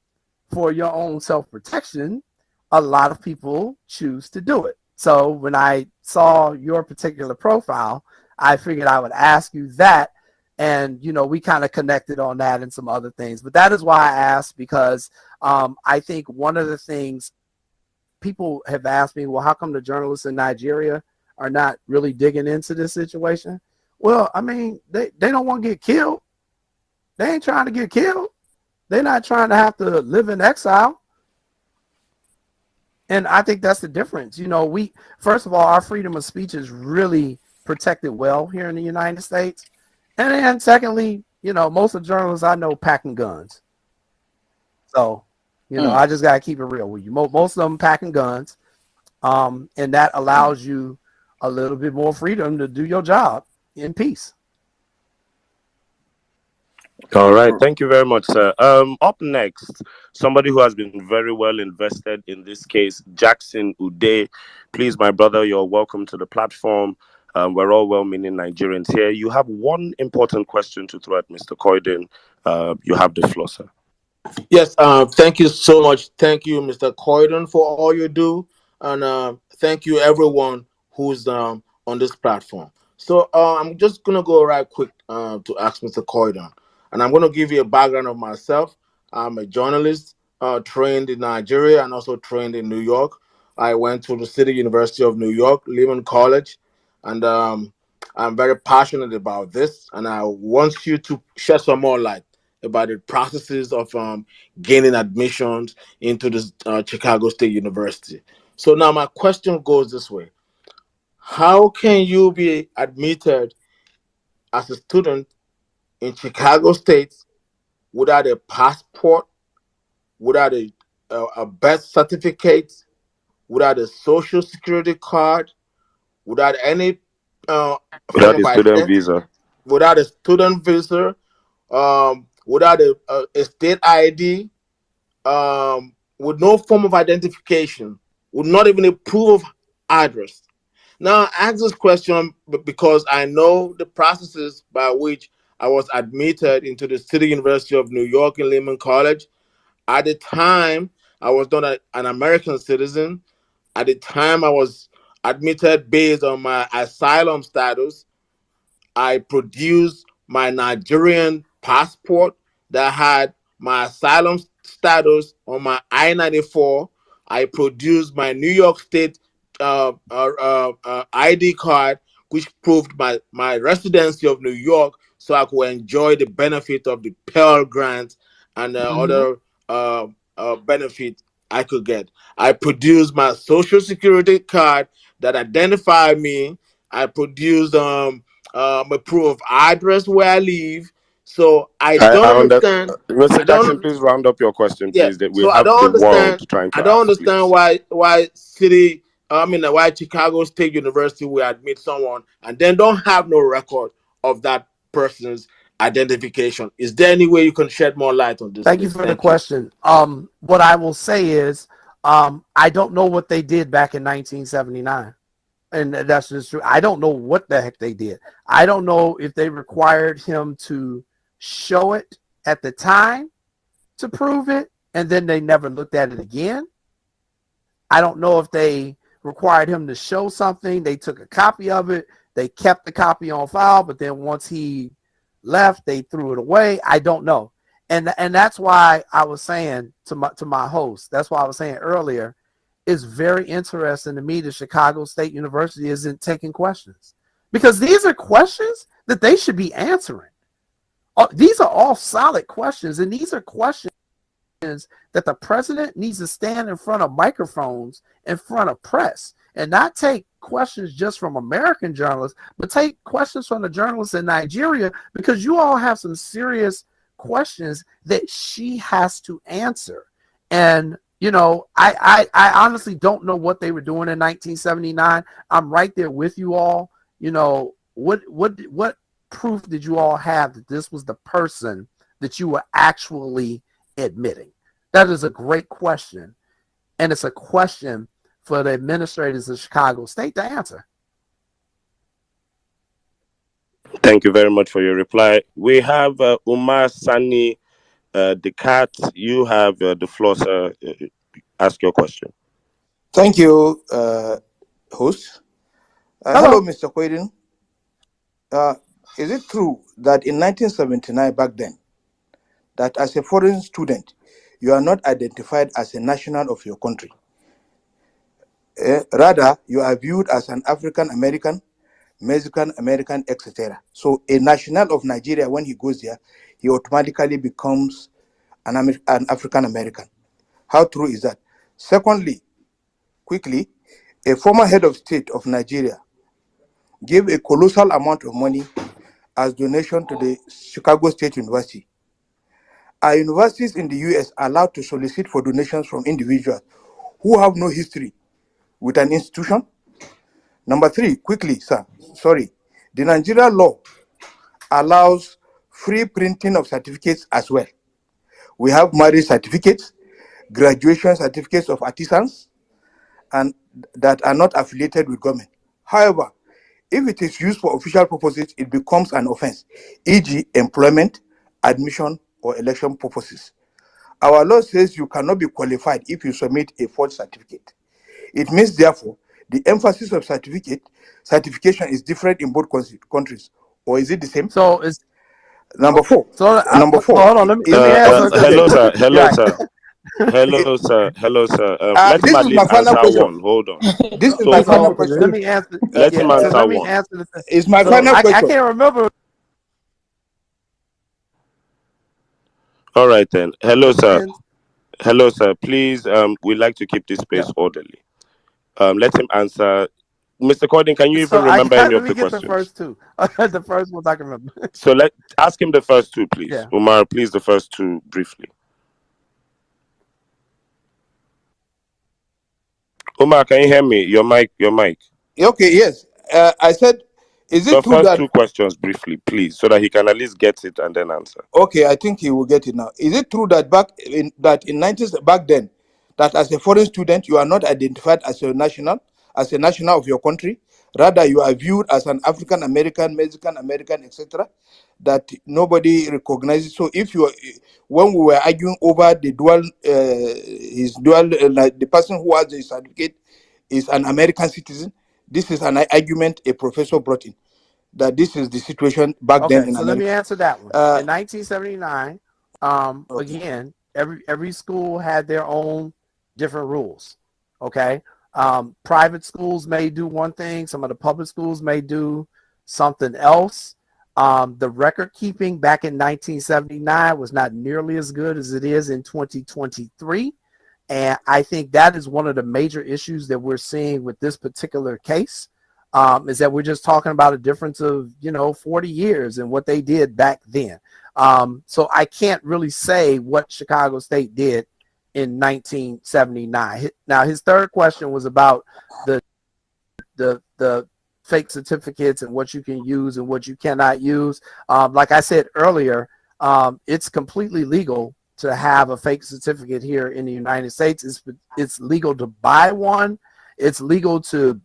for your own self-protection, a lot of people choose to do it. So when I saw your particular profile, I figured I would ask you that. And, we kind of connected on that and some other things. But that is why I asked, because I think one of the things people have asked me, well, how come the journalists in Nigeria are not really digging into this situation? Well, I mean, they don't want to get killed. They ain't trying to get killed. They're not trying to have to live in exile. And I think that's the difference. We, first of all, our freedom of speech is really protected well here in the United States. And then secondly, most of the journalists I know packing guns. So, I just got to keep it real with you. Most of them packing guns. And that allows you a little bit more freedom to do your job in peace. All right, thank you very much, sir. Up next, somebody who has been very well invested in this case, Jackson Ude. Please, my brother, you're welcome to the platform. We're all well-meaning Nigerians here. You have one important question to throw at Mr. Coyden. You have the floor, sir. Yes, thank you so much. Thank you, Mr. Coyden, for all you do. And thank you, everyone who's on this platform. So I'm just going to go right quick to ask Mr. Coyden. And I'm going to give you a background of myself. I'm a journalist trained in Nigeria and also trained in New York. I went to the City University of New York, Lehman College, and I'm very passionate about this. And I want you to shed some more light about the processes of gaining admissions into the Chicago State University. So now my question goes this way. How can you be admitted as a student in Chicago State without a passport, without a birth certificate, without a social security card, without any form Without of a student identity, visa. without a student visa, without a state ID, with no form of identification, with not even a proof of address? Now, I ask this question because I know the processes by which I was admitted into the City University of New York in Lehman College. At the time, I was not an American citizen. At the time, I was admitted based on my asylum status. I produced my Nigerian passport that had my asylum status on my I-94. I produced my New York State ID card, which proved my residency of New York, so I could enjoy the benefit of the Pell Grant and other benefit I could get. I produced my Social Security card that identified me. I produced a proof of address where I live. So I don't understand. Mr. I Jackson, don't. please round up your question, Yeah. please. That we So I have don't the world understand. trying I to don't ask, understand please. why Chicago State University will admit someone and then don't have no record of that person's identification. Is there any way you can shed more light on this, Thank you please? for the Thank you. question. What I will say is, I don't know what they did back in 1979. And that's just true. I don't know what the heck they did. I don't know if they required him to show it at the time to prove it, and then they never looked at it again. I don't know if they required him to show something. They took a copy of it. They kept the copy on file, but then once he left, they threw it away. I don't know. And that's why I was saying to my host, that's why I was saying earlier, it's very interesting to me that Chicago State University isn't taking questions, because these are questions that they should be answering. these are all solid questions, and these are questions that the president needs to stand in front of microphones, in front of press, and not take questions just from American journalists, but take questions from the journalists in Nigeria, because you all have some serious questions that she has to answer. And I honestly don't know what they were doing in 1979. I'm right there with you all. What proof did you all have that this was the person that you were actually admitting? That is a great question, and it's a question for the administrators of Chicago State to answer. Thank you very much for your reply. We have Umar Sani Decat. You have the floor, sir. Ask your question. Thank you, host. Hello, Mr. Coyden. Is it true that in 1979, back then, that as a foreign student, you are not identified as a national of your country? Rather, you are viewed as an African American, Mexican American, etc. So a national of Nigeria, when he goes there, he automatically becomes an African American. How true is that? Secondly, quickly, a former head of state of Nigeria gave a colossal amount of money as donation to the Chicago State University. Are universities in the US allowed to solicit for donations from individuals who have no history with an institution? Number three, quickly, sir, sorry. The Nigeria law allows free printing of certificates as well. We have marriage certificates, graduation certificates of artisans, and that are not affiliated with government. However, if it is used for official purposes, it becomes an offense, e.g., employment, admission, or election purposes. Our law says you cannot be qualified if you submit a forged certificate. It means, therefore, the emphasis of certification is different in both countries, or is it the same? So it's number four. So number four. Hold on, let me answer. Hello, sir. Hello, sir. Hello, sir. Hello, sir. Let him at least answer one. Hold on. This is my final question. Let me answer. Let him answer let me one. answer. It's my final question. I can't remember. All right then. Hello, sir. Hello, sir. Please, we'd like to keep this space orderly. Let him answer. Mr. Coyden, can you even remember any of the questions? The first two. The first ones I can remember. So ask him the first two, please. Yeah. Umar, please, the first two briefly. Umar, can you hear me? Your mic. Okay, yes. I said, is it true that... The first two questions briefly, please, so that he can at least get it and then answer. Okay, I think he will get it now. Is it true that back then, that as a foreign student, you are not identified as a national of your country? Rather, you are viewed as an African American, Mexican American, etc., that nobody recognizes. So if you, when we were arguing over the the person who has the certificate is an American citizen, this is an argument a professor brought in, that this is the situation back then in America. Let me answer that one. In 1979, again, every school had their own different rules. Okay. Private schools may do one thing. Some of the public schools may do something else. The record keeping back in 1979 was not nearly as good as it is in 2023. And I think that is one of the major issues that we're seeing with this particular case, is that we're just talking about a difference of, 40 years and what they did back then. So I can't really say what Chicago State did in 1979. Now, his third question was about the fake certificates and what you can use and what you cannot use. Like I said earlier, it's completely legal to have a fake certificate here in the United States. It's legal to buy one. It's legal to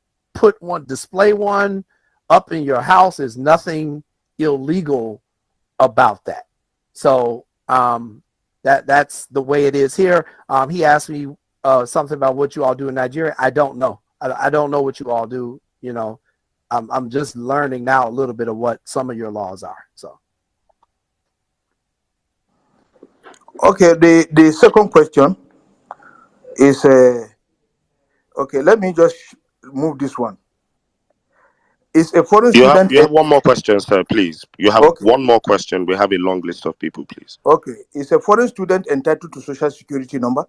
display one up in your house. There's nothing illegal about that. So that's the way it is here. He asked me something about what you all do in Nigeria. I don't know. I don't know what you all do. I'm just learning now a little bit of what some of your laws are. So. Okay, the second question is, okay, let me just move this one. Is a foreign You have student? you have one more question, sir, please. You have Okay. one more question. We have a long list of people, please. Okay. Is a foreign student entitled to social security number?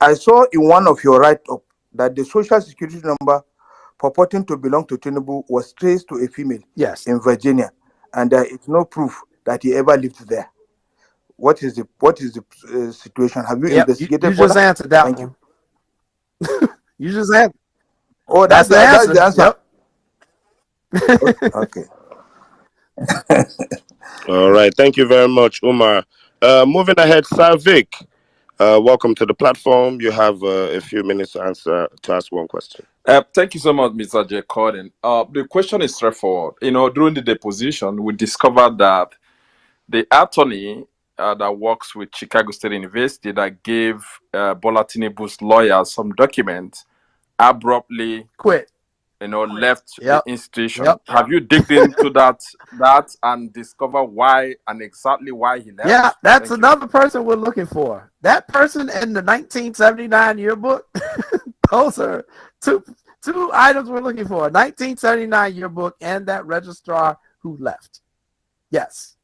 I saw in one of your write-up that the social security number purporting to belong to Tinubu was traced to a female Yes. in Virginia, and there is no proof that he ever lived there. What is the situation? Have you Yep. investigated You for just that? answered that Thank one. you. You just answered. Oh, That's the that's answer. the answer. Yep. Okay. All right. Thank you very much, Umar. Moving ahead, Sir Vic. Welcome to the platform. You have a few minutes to ask one question. Thank you so much, Mr. J. Coyden. The question is straightforward. During the deposition, we discovered that the attorney that works with Chicago State University that gave Bola Tinubu's lawyers some documents abruptly Quit. left the Yep. institution. Yep. Have you digged into that and discover why and exactly why he left? Yeah, that's Thank you. another person we're looking for. That person in the 1979 yearbook. Those are two items we're looking for: 1979 yearbook and that registrar who left. Yes,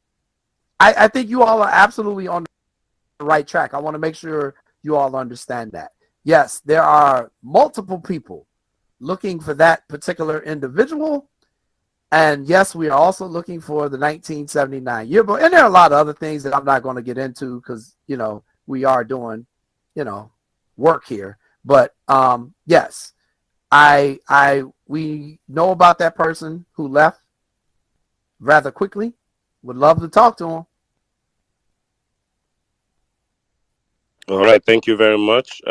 I think you all are absolutely on the right track. I want to make sure you all understand that. Yes, there are multiple people looking for that particular individual. And yes, we are also looking for the 1979 yearbook. And there are a lot of other things that I'm not going to get into because, we are doing, work here. But yes, we know about that person who left rather quickly. Would love to talk to him. All right. Thank you very much.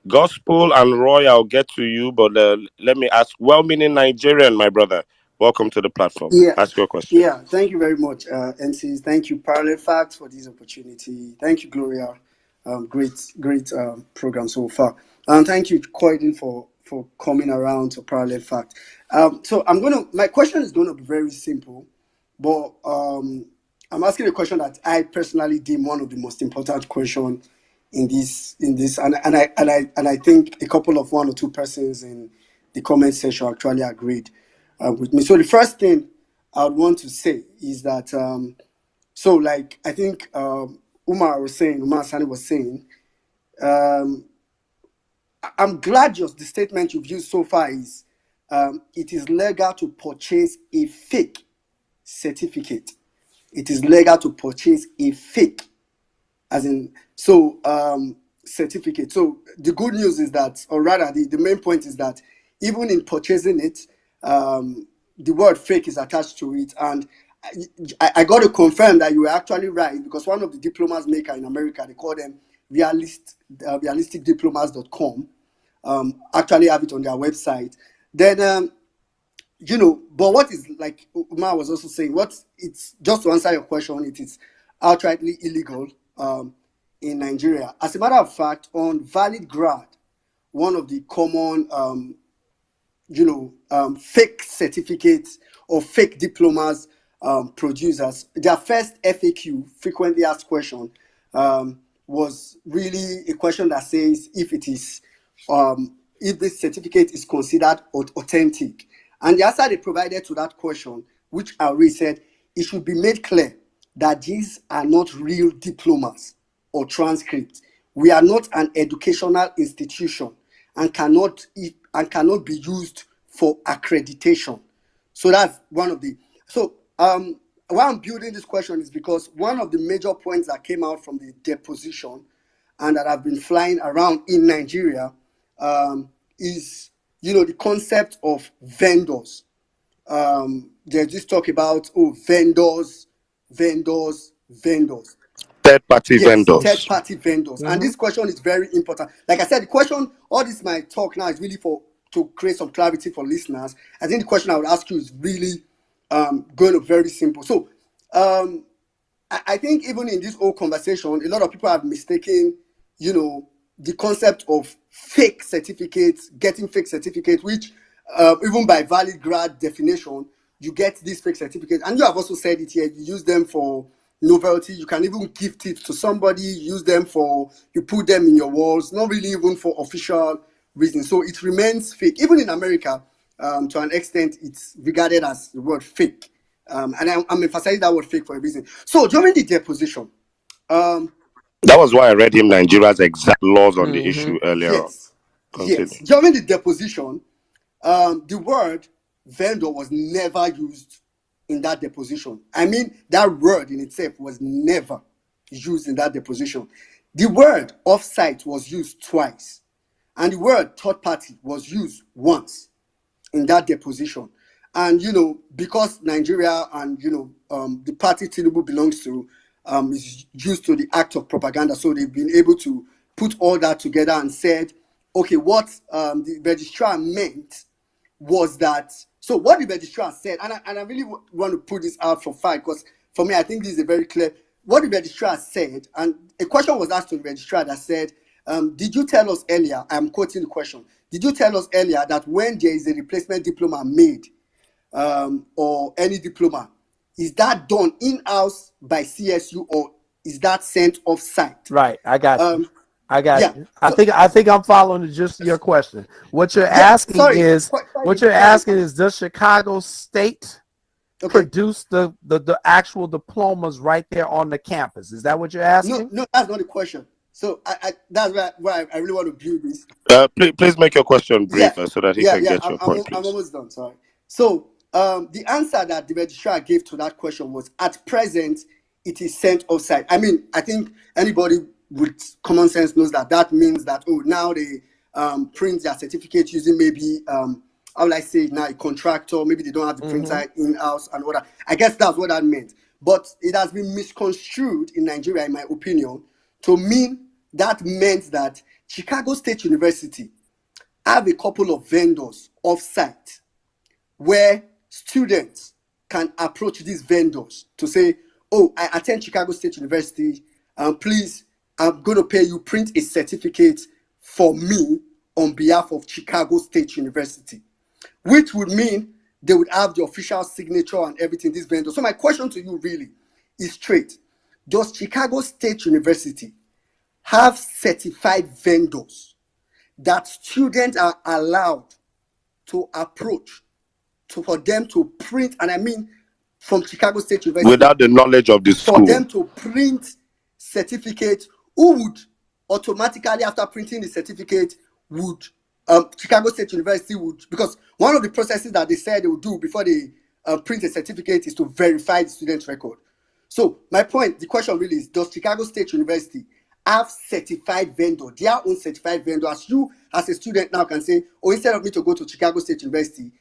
Gospel and Roy, I'll get to you, but let me ask, well-meaning Nigerian, my brother, welcome to the platform. Yeah, Ask your question. yeah. Thank you very much, MCs. Thank you, Parallel Facts, for this opportunity. Thank you, Gloria. Great program so far. And thank you, Coyden, for coming around to Parallel Fact. So my question is gonna be very simple, but I'm asking a question that I personally deem one of the most important questions in this, and I think a couple of one or two persons in the comment section actually agreed with me. So the first thing I would want to say is that I think Umar Sani was saying, I'm glad the statement you've used so far is it is legal to purchase a fake certificate. It is legal to purchase a fake, certificate. So the good news is that, or rather, the main point is that even in purchasing it, the word fake is attached to it. And I got to confirm that you were actually right, because one of the diplomas maker in America, they call them realisticdiplomas.com, actually have it on their website. Then but what is, like Umar was also saying, it's just to answer your question, it is outrightly illegal in Nigeria. As a matter of fact, on Valid Grad, one of the common fake certificates or fake diplomas producers, their first FAQ, frequently asked question, was really a question that says if this certificate is considered authentic. And the answer they provided to that question, which I already said, it should be made clear that these are not real diplomas or transcripts. We are not an educational institution and cannot be used for accreditation. So that's one of the. So why I'm building this question is because one of the major points that came out from the deposition and that have been flying around in Nigeria is the concept of vendors. There's this talk about vendors. Third-party vendors. Third-party vendors. And this question is very important. Like I said, the question, all this my talk now is really to create some clarity for listeners. I think the question I would ask you is really going to be very simple. So I think even in this whole conversation, a lot of people have mistaken, the concept of fake certificates, getting fake certificates, which even by Valid Grad definition, you get these fake certificates. And you have also said it here, you use them for novelty. You can even gift it to somebody, you put them in your walls, not really even for official reasons. So it remains fake. Even in America, to an extent, it's regarded as the word fake. And I'm emphasizing that word fake for a reason. So during the deposition, that was why I read him Nigeria's exact laws on the issue earlier on. Yes. During the deposition, the word vendor was never used in that deposition. I mean, that word in itself was never used in that deposition. The word offsite was used twice, and the word third party was used once in that deposition. And because Nigeria and the party Tinubu belongs to is used to the act of propaganda, so they've been able to put all that together and said, okay, what the registrar meant was that. So what the registrar said, and I really want to put this out for fact, because for me I think this is a very clear. What the registrar said, and a question was asked to the registrar that said, did you tell us earlier, I'm quoting the question, did you tell us earlier that when there is a replacement diploma made, or any diploma, is that done in-house by CSU or is that sent off-site? Right, I got you. I got Yeah. you. I think I'm following the gist of your question. What you're asking is, does Chicago State produce the actual diplomas right there on the campus? Is that what you're asking? No, that's not the question. So that's why I really want to build this. Please make your question briefer so that he can get your point, please. I'm almost done. Sorry. So the answer that the registrar gave to that question was, at present, it is sent offsite. I mean, I think anybody with common sense knows that means that, now they print their certificate using maybe how will I say it now, a contractor, maybe they don't have the printer in-house and all that. I guess that's what that meant. But it has been misconstrued in Nigeria, in my opinion, to mean that meant that Chicago State University have a couple of vendors off-site where students can approach these vendors to say, I attend Chicago State University, please, I'm going to pay you, print a certificate for me on behalf of Chicago State University, which would mean they would have the official signature and everything, these vendors. So my question to you really is straight. Does Chicago State University have certified vendors that students are allowed to approach for them to print, and I mean from Chicago State University, without the knowledge of the school, for them to print certificates, who would automatically, after printing the certificate, would Chicago State University would, because one of the processes that they said they would do before they print a certificate is to verify the student's record. So my point, the question really is, does Chicago State University have certified vendor, their own certified vendor, as you as a student now can say, instead of me to go to Chicago State University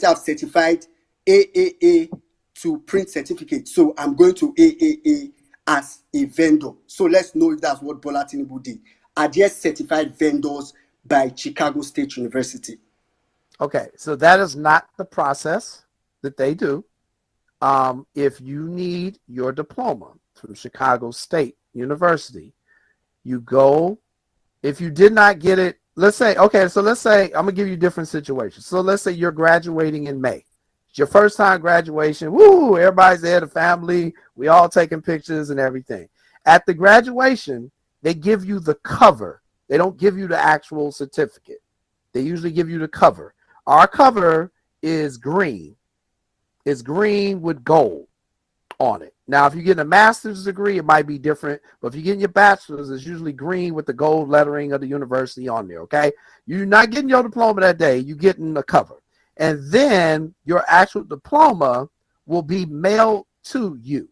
have certified AAA to print certificates, so I'm going to AAA as a vendor. So let's know if that's what Bola Tinubu did. Are there certified vendors by Chicago State University? Okay, so that is not the process that they do. If you need your diploma from Chicago State University, you go. If you did not get it, let's say I'm gonna give you different situations. So let's say you're graduating in May. It's your first time graduation. Woo! Everybody's there, the family. We all taking pictures and everything. At the graduation, they give you the cover. They don't give you the actual certificate. They usually give you the cover. Our cover is green. It's green with gold on it. Now, if you get a master's degree, it might be different. But if you get your bachelor's, it's usually green with the gold lettering of the university on there, okay? You're not getting your diploma that day. You're getting the cover. And then your actual diploma will be mailed to you.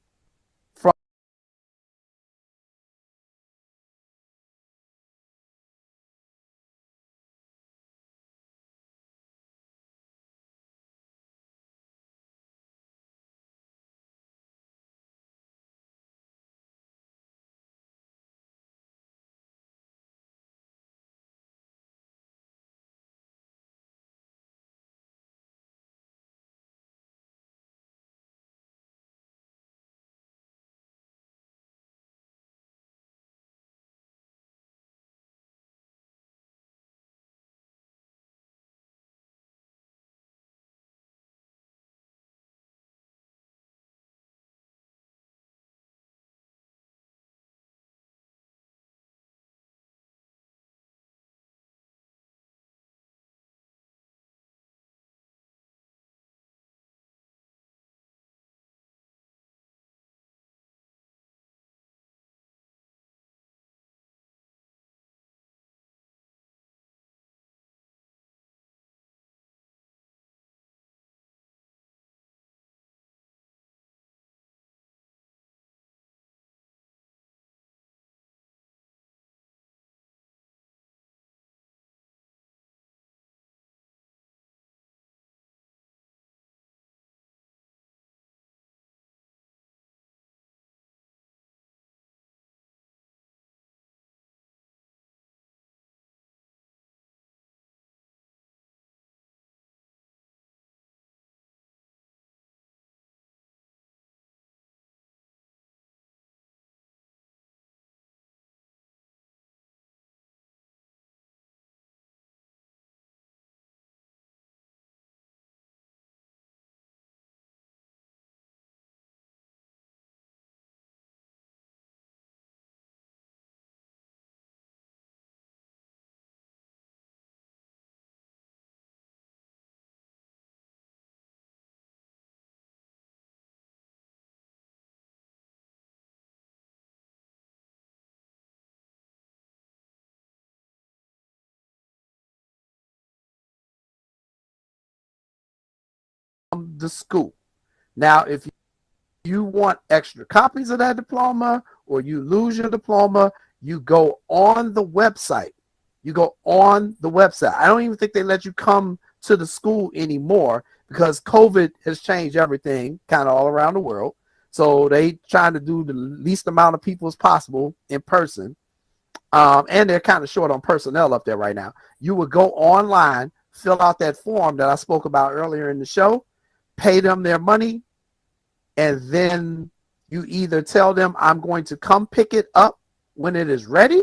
from the school. Now, if you want extra copies of that diploma or you lose your diploma, you go on the website. You go on the website. I don't even think they let you come to the school anymore because COVID has changed everything kind of all around the world. So they trying to do the least amount of people as possible in person. And they're kind of short on personnel up there right now. You would go online, fill out that form that I spoke about earlier in the show, pay them their money, and then you either tell them I'm going to come pick it up when it is ready,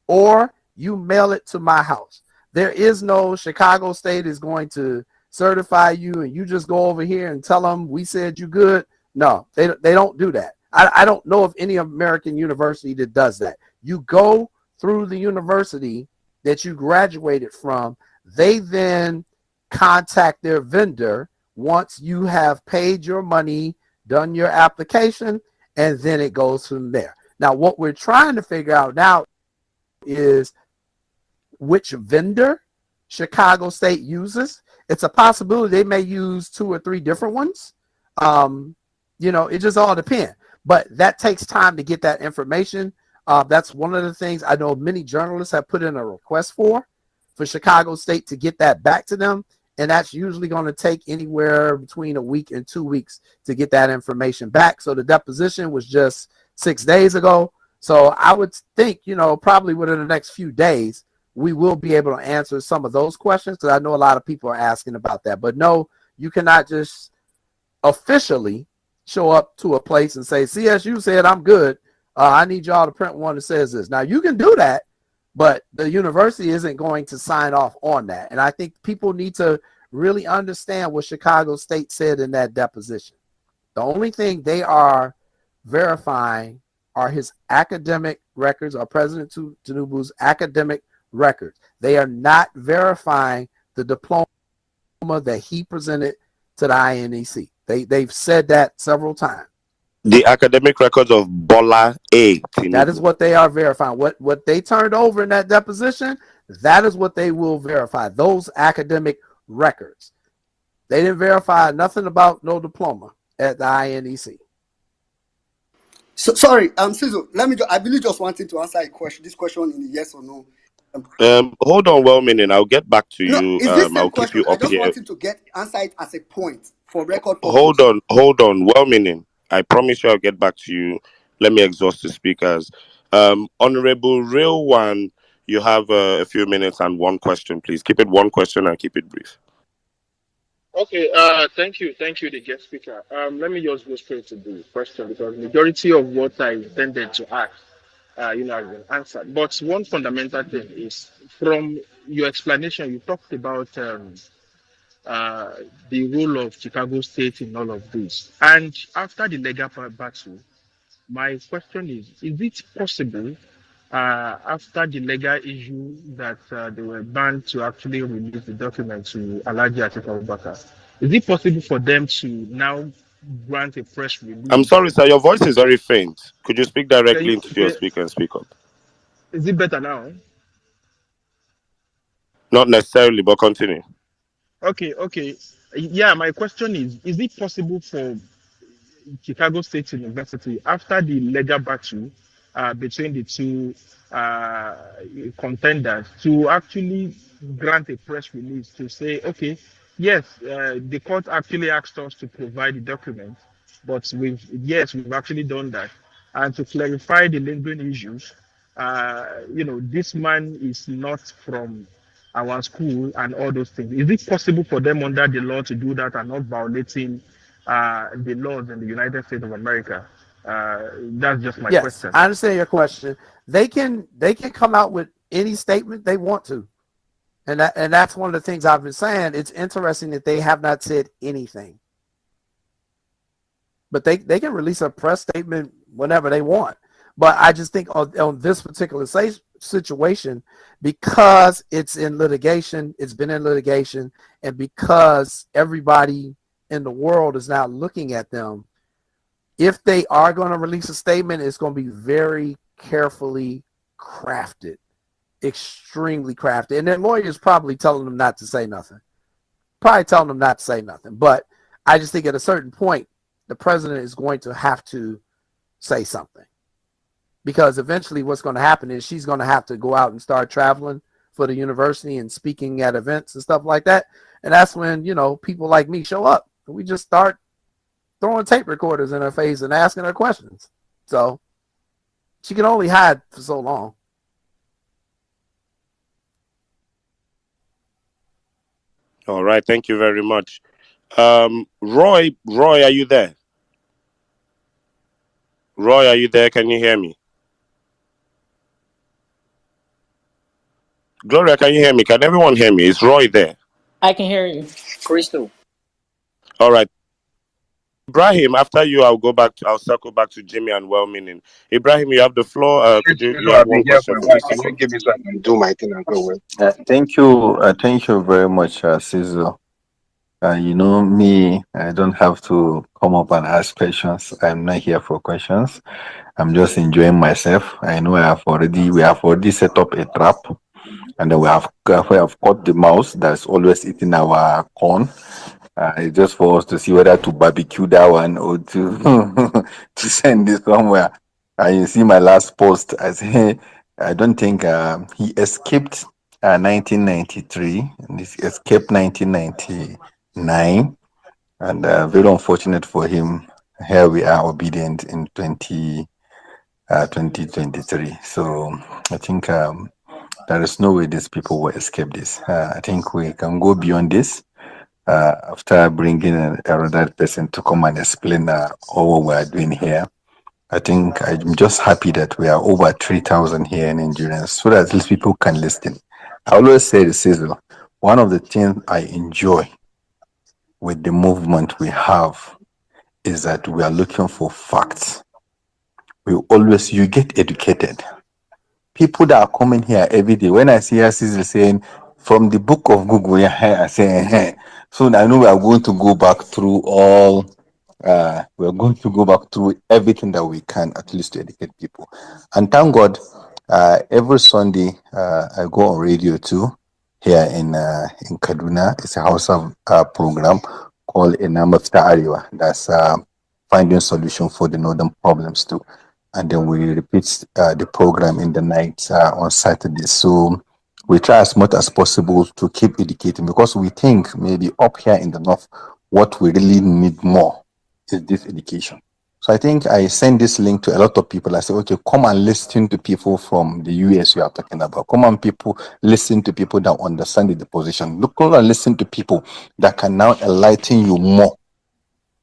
or you mail it to my house. There is no Chicago State is going to certify you and you just go over here and tell them we said you good. No, they don't do that. I don't know of any American university that does that. You go through the university that you graduated from. They then contact their vendor once you have paid your money, done your application, and then it goes from there. Now, what we're trying to figure out now is which vendor Chicago State uses. It's a possibility they may use 2 or 3 different ones. It just all depends. But that takes time to get that information. That's one of the things I know many journalists have put in a request for Chicago State to get that back to them. And that's usually going to take anywhere between a week and 2 weeks to get that information back. So the deposition was just 6 days ago. So I would think, probably within the next few days, we will be able to answer some of those questions because I know a lot of people are asking about that. But no, you cannot just officially show up to a place and say, CSU said I'm good. I need y'all to print one that says this. Now, you can do that, but the university isn't going to sign off on that. And I think people need to really understand what Chicago State said in that deposition. The only thing they are verifying are his academic records, or President Tinubu's academic records. They are not verifying the diploma that he presented to the INEC. They've said that several times. The academic records of Bola A. Tinubu. That is what they are verifying. What they turned over in that deposition, that is what they will verify, those academic records. They didn't verify nothing about no diploma at the INEC. So, sorry, C.S.U, I really just wanted to answer this question in yes or no. Hold on, well-meaning. I'll get back to No, you. it's this same I'll question. keep you I up just here. wanted to answer it as a point for record purpose. Hold on, well-meaning. I promise you I'll get back to you. Let me exhaust the speakers. Honorable Real One, you have a few minutes and one question, please. Keep it one question and keep it brief. Okay, thank you, the guest speaker. Let me just go straight to the question because majority of what I intended to ask, has been answered. But one fundamental thing is from your explanation, you talked about the role of Chicago State in all of this. And after the legal battle, my question is it possible after the legal issue that they were banned to actually release the document to Alhaji Atiku Abubakar? Is it possible for them to now grant a press release? I'm sorry, sir. Your voice is very faint. Could you speak directly into your speaker and speak up? Is it better now? Not necessarily, but continue. Okay. Yeah, my question is it possible for Chicago State University, after the legal battle between the two contenders, to actually grant a press release to say, okay, yes, the court actually asked us to provide the document, but we've actually done that, and to clarify the lingering issues. This man is not from our school and all those things. Is it possible for them under the law to do that and not violating the laws in the United States of America? That's just my question. I understand your question. They can come out with any statement they want to, and that's one of the things I've been saying. It's interesting that they have not said anything, but they can release a press statement whenever they want. But I just think on this particular situation, because it's in litigation, it's been in litigation, and because everybody in the world is now looking at them, if they are going to release a statement, it's going to be very carefully crafted, extremely crafted. And their lawyers probably telling them not to say nothing. But I just think at a certain point, the president is going to have to say something, because eventually what's going to happen is she's going to have to go out and start traveling for the university and speaking at events and stuff like that. And that's when, people like me show up. We just start throwing tape recorders in her face and asking her questions. So she can only hide for so long. All right, thank you very much. Roy, are you there? Roy, are you there? Can you hear me? Gloria, can you hear me? Can everyone hear me? Is Roy there? I can hear you. Crystal. All right. Ibrahim, after you, I'll circle back to Jimmy and well-meaning. Ibrahim, you have the floor. You have one question for Mr. Can you give me so I can do my thing and go away? Thank you very much, C.S.U. Me, I don't have to come up and ask questions. I'm not here for questions. I'm just enjoying myself. I know we have already set up a trap, and we have caught the mouse that's always eating our corn. It's just for us to see whether to barbecue that one or to to send it somewhere. You see my last post. I say I don't think he escaped 1993 and he escaped 1999, and very unfortunate for him. Here we are obedient in 2023. So I think there is no way these people will escape this. I think we can go beyond this. After bringing another person to come and explain all what we are doing here, I think I'm just happy that we are over 3,000 here in Nigerians, so that at least people can listen. I always say this is one of the things I enjoy with the movement we have is that we are looking for facts. You get educated. People that are coming here every day, when I see us saying from the book of Google, I say, so I know we are going to go back through everything that we can, at least to educate people. And thank God, every Sunday I go on radio too, here in Kaduna. It's a house of program called Enamafta Ariwa. That's finding solution for the northern problems too. And then we repeat the program in the night on Saturday. So we try as much as possible to keep educating, because we think maybe up here in the north, what we really need more is this education. So I think I send this link to a lot of people. I say, okay, come and listen to people from the US you are talking about. Come on, people, listen to people that understand the position. Look and listen to people that can now enlighten you more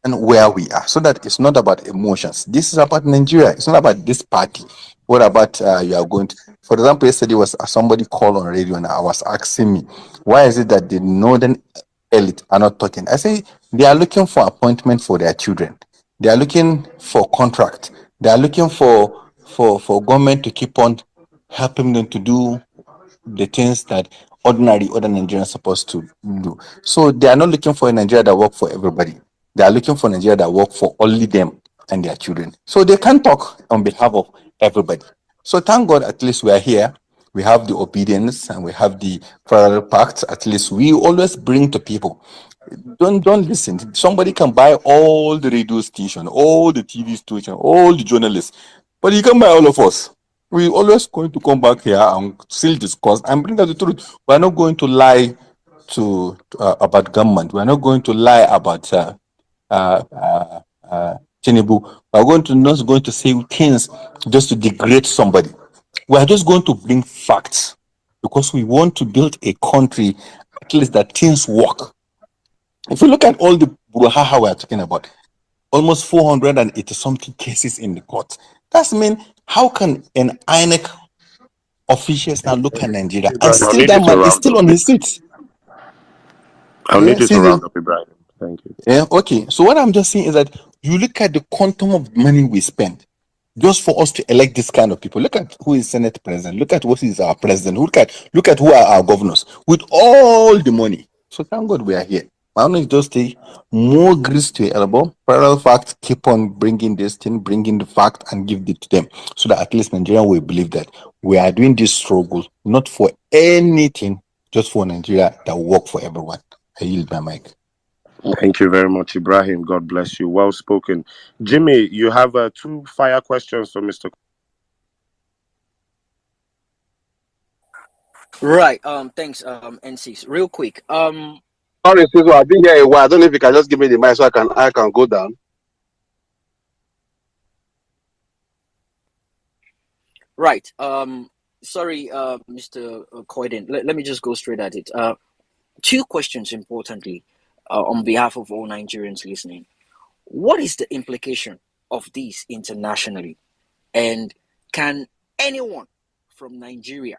and where we are, so that it's not about emotions. This is about Nigeria. It's not about this party. What about you are going to, for example, yesterday was somebody called on radio and I was asking me, why is it that the northern elite are not talking? I say they are looking for appointment for their children. They are looking for contract. They are looking for government to keep on helping them to do the things that ordinary other Nigerians are supposed to do. So they are not looking for a Nigeria that work for everybody. They are looking for Nigeria that work for only them and their children. So they can't talk on behalf of everybody. So thank God, at least we are here. We have the obedience and we have the parallel pact. At least we always bring to people. Don't listen. Somebody can buy all the radio station, all the TV station, all the journalists, but you can buy all of us. We always going to come back here and still discuss and bring out the truth. We are not going to lie to about government. We are not going to lie about Tinubu. We are not going to say things just to degrade somebody. We are just going to bring facts, because we want to build a country at least that things work. If you look at all the brouhaha we are talking about, almost 480 something cases in the court. That's mean, how can an INEC officials now look at Nigeria and still that man is still on his seat? I'll need you to round up, Ibrahim. Thank you. Yeah, okay. So what I'm just saying is that you look at the quantum of money we spend just for us to elect this kind of people. Look at who is Senate president. Look at what is our president. Look at who are our governors with all the money. So thank God we are here. I want to just take more grease to your elbow. Parallel facts, keep on bringing this thing, bringing the fact and give it to them, so that at least Nigeria will believe that we are doing this struggle not for anything, just for Nigeria that will work for everyone. I yield my mic. Thank you very much, Ibrahim. God bless you. Well spoken. Jimmy, you have 2 fire questions for Mr. Right. Thanks. NCs. Real quick. Sorry, Siso, I've been here a while. I don't know if you can just give me the mic so I can go down. Right. Sorry, Mr. Coyden. Let me just go straight at it. 2 questions, importantly, on behalf of all Nigerians listening. What is the implication of this internationally? And can anyone from Nigeria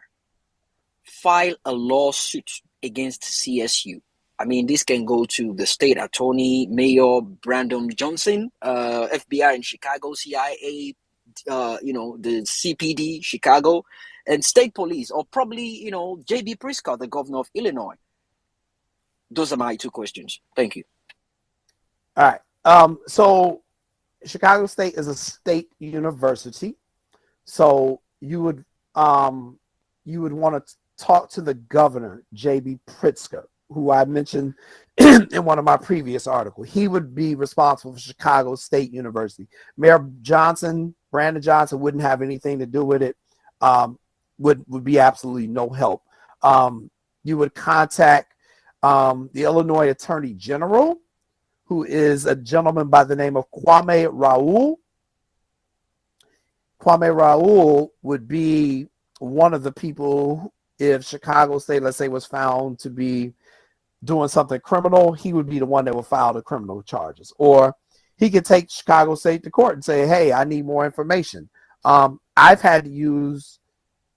file a lawsuit against CSU? I mean, this can go to the state attorney, Mayor Brandon Johnson, FBI in Chicago, CIA, the CPD, Chicago, and state police, or probably, J.B. Pritzker, the governor of Illinois. Those are my 2 questions. Thank you. All right. So Chicago State is a state university. So you would want to talk to the governor, J.B. Pritzker, who I mentioned in one of my previous articles. He would be responsible for Chicago State University. Mayor Brandon Johnson wouldn't have anything to do with it. Would be absolutely no help. You would contact the Illinois Attorney General, who is a gentleman by the name of Kwame Raoul. Kwame Raoul would be one of the people, if Chicago State, let's say, was found to be doing something criminal, he would be the one that would file the criminal charges. Or he could take Chicago State to court and say, hey, I need more information. I've had to use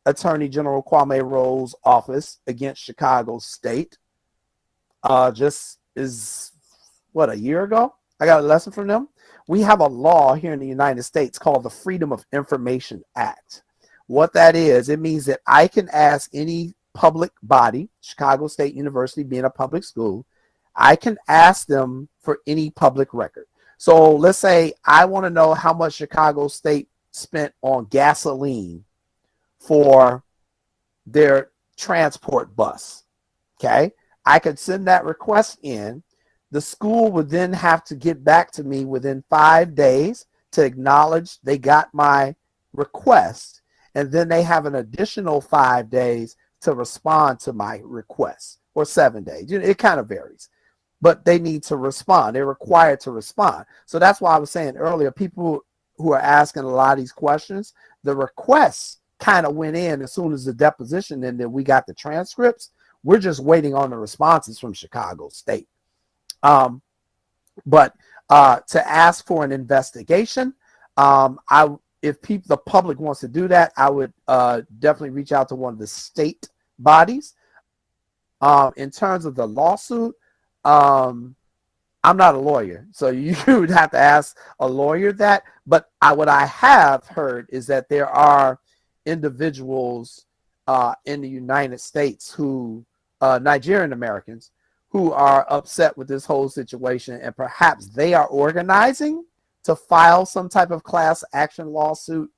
Attorney General Kwame Raoul's office against Chicago State. Just is, a year ago? I got a lesson from them. We have a law here in the United States called the Freedom of Information Act. What that is, it means that I can ask any public body, Chicago State University being a public school, I can ask them for any public record. So let's say I want to know how much Chicago State spent on gasoline for their transport bus. Okay. I could send that request in. The school would then have to get back to me within 5 days to acknowledge they got my request. And then they have an additional 5 days to respond to my request, or 7 days. It kind of varies, but they need to respond. They're required to respond. So that's why I was saying earlier, people who are asking a lot of these questions, the requests kind of went in as soon as the deposition and then we got the transcripts. We're just waiting on the responses from Chicago State. But to ask for an investigation, if the public wants to do that, I would definitely reach out to one of the state bodies. In terms of the lawsuit, I'm not a lawyer, so you would have to ask a lawyer that. But what I have heard is that there are individuals in the United States who, Nigerian Americans, who are upset with this whole situation, and perhaps they are organizing to file some type of class action lawsuit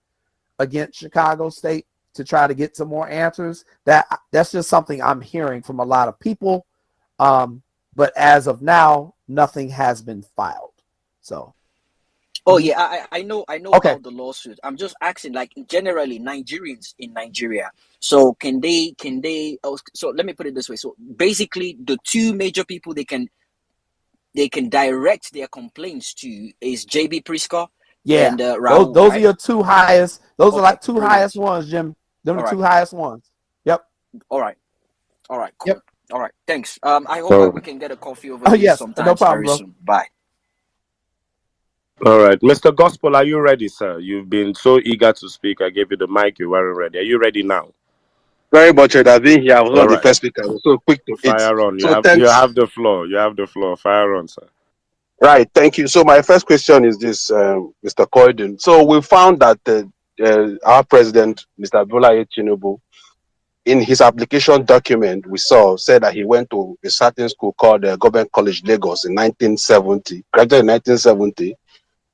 against Chicago State to try to get some more answers. That's just something I'm hearing from a lot of people. But as of now, nothing has been filed. So. Oh yeah, I know Okay. about the lawsuit. I'm just asking, like, generally Nigerians in Nigeria. So can they? So let me put it this way. So basically, the 2 major people they can direct their complaints to is J.B. Pritzker and Raoul. Those right? are your 2 highest. Those are like 2 brilliant. highest ones, Jim. Them are 2 highest ones. Yep. All right. Cool. Yep. All right. Thanks. I hope we can get a coffee over this Yes, sometime no problem, very bro. soon. Bye. All right, Mr. Gospel, are you ready, sir? You've been so eager to speak. I gave you the mic. You weren't ready. Are you ready now? Very much. I've been here. I was All not the right. first speaker. I was so quick to it. Fire on. So You thanks. have the floor. You have the floor. Fire on, sir. Right. Thank you. So my first question is this, Mr. Coyden. So we found that our president, Mr. Tinubu, in his application document, we said that he went to a certain school called Government College Lagos in 1970, graduated in 1970.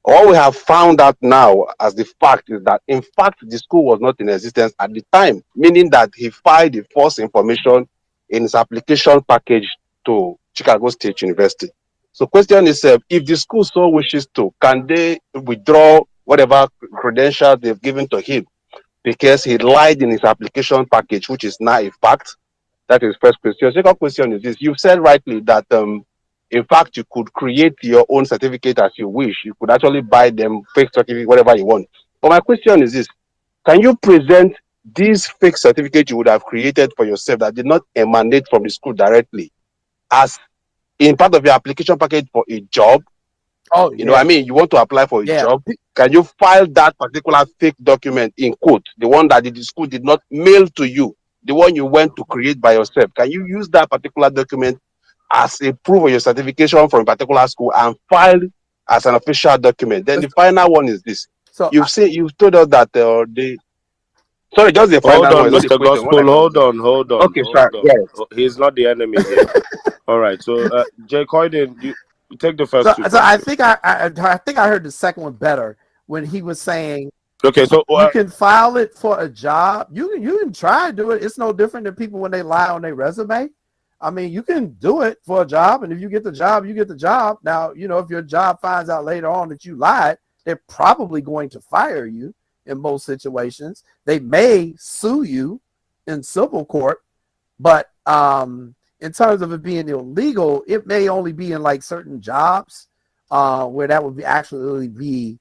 All we have found out now as the fact is that, in fact, the school was not in existence at the time, meaning that he filed the false information in his application package to Chicago State University. So question is, if the school so wishes to, can they withdraw whatever credentials they've given to him because he lied in his application package, which is now a fact? That is first question. Second question is this: you said rightly that in fact you could create your own certificate as you wish. You could actually buy them fake certificate, whatever you want. But my question is this: can you present this fake certificate you would have created for yourself that did not emanate from the school directly as in part of your application package for a job? Oh You know, I yeah, mean, you want to apply for a yeah. job. Can you file that particular fake document in quote, the one that the school did not mail to you, the one you went to create by yourself? Can you use that particular document as a proof of your certification from a particular school and file as an official document? Then the final one is this: So you've told us that sorry, just the Hold final one, on, it's not the Mr. question. What I Gospel. come again? Hold on. Okay, sir. Yes. He's not the enemy here. All right. So, Jay Coyden, you take the first two I questions. think I think I heard the second one better when he was saying Okay. So, you can file it for a job. You can try to do it. It's no different than people when they lie on their resume. I mean, you can do it for a job, and if you get the job, you get the job. Now, you know, if your job finds out later on that you lied, they're probably going to fire you in most situations. They may sue you in civil court, but in terms of it being illegal, it may only be in like certain jobs where that would be actually be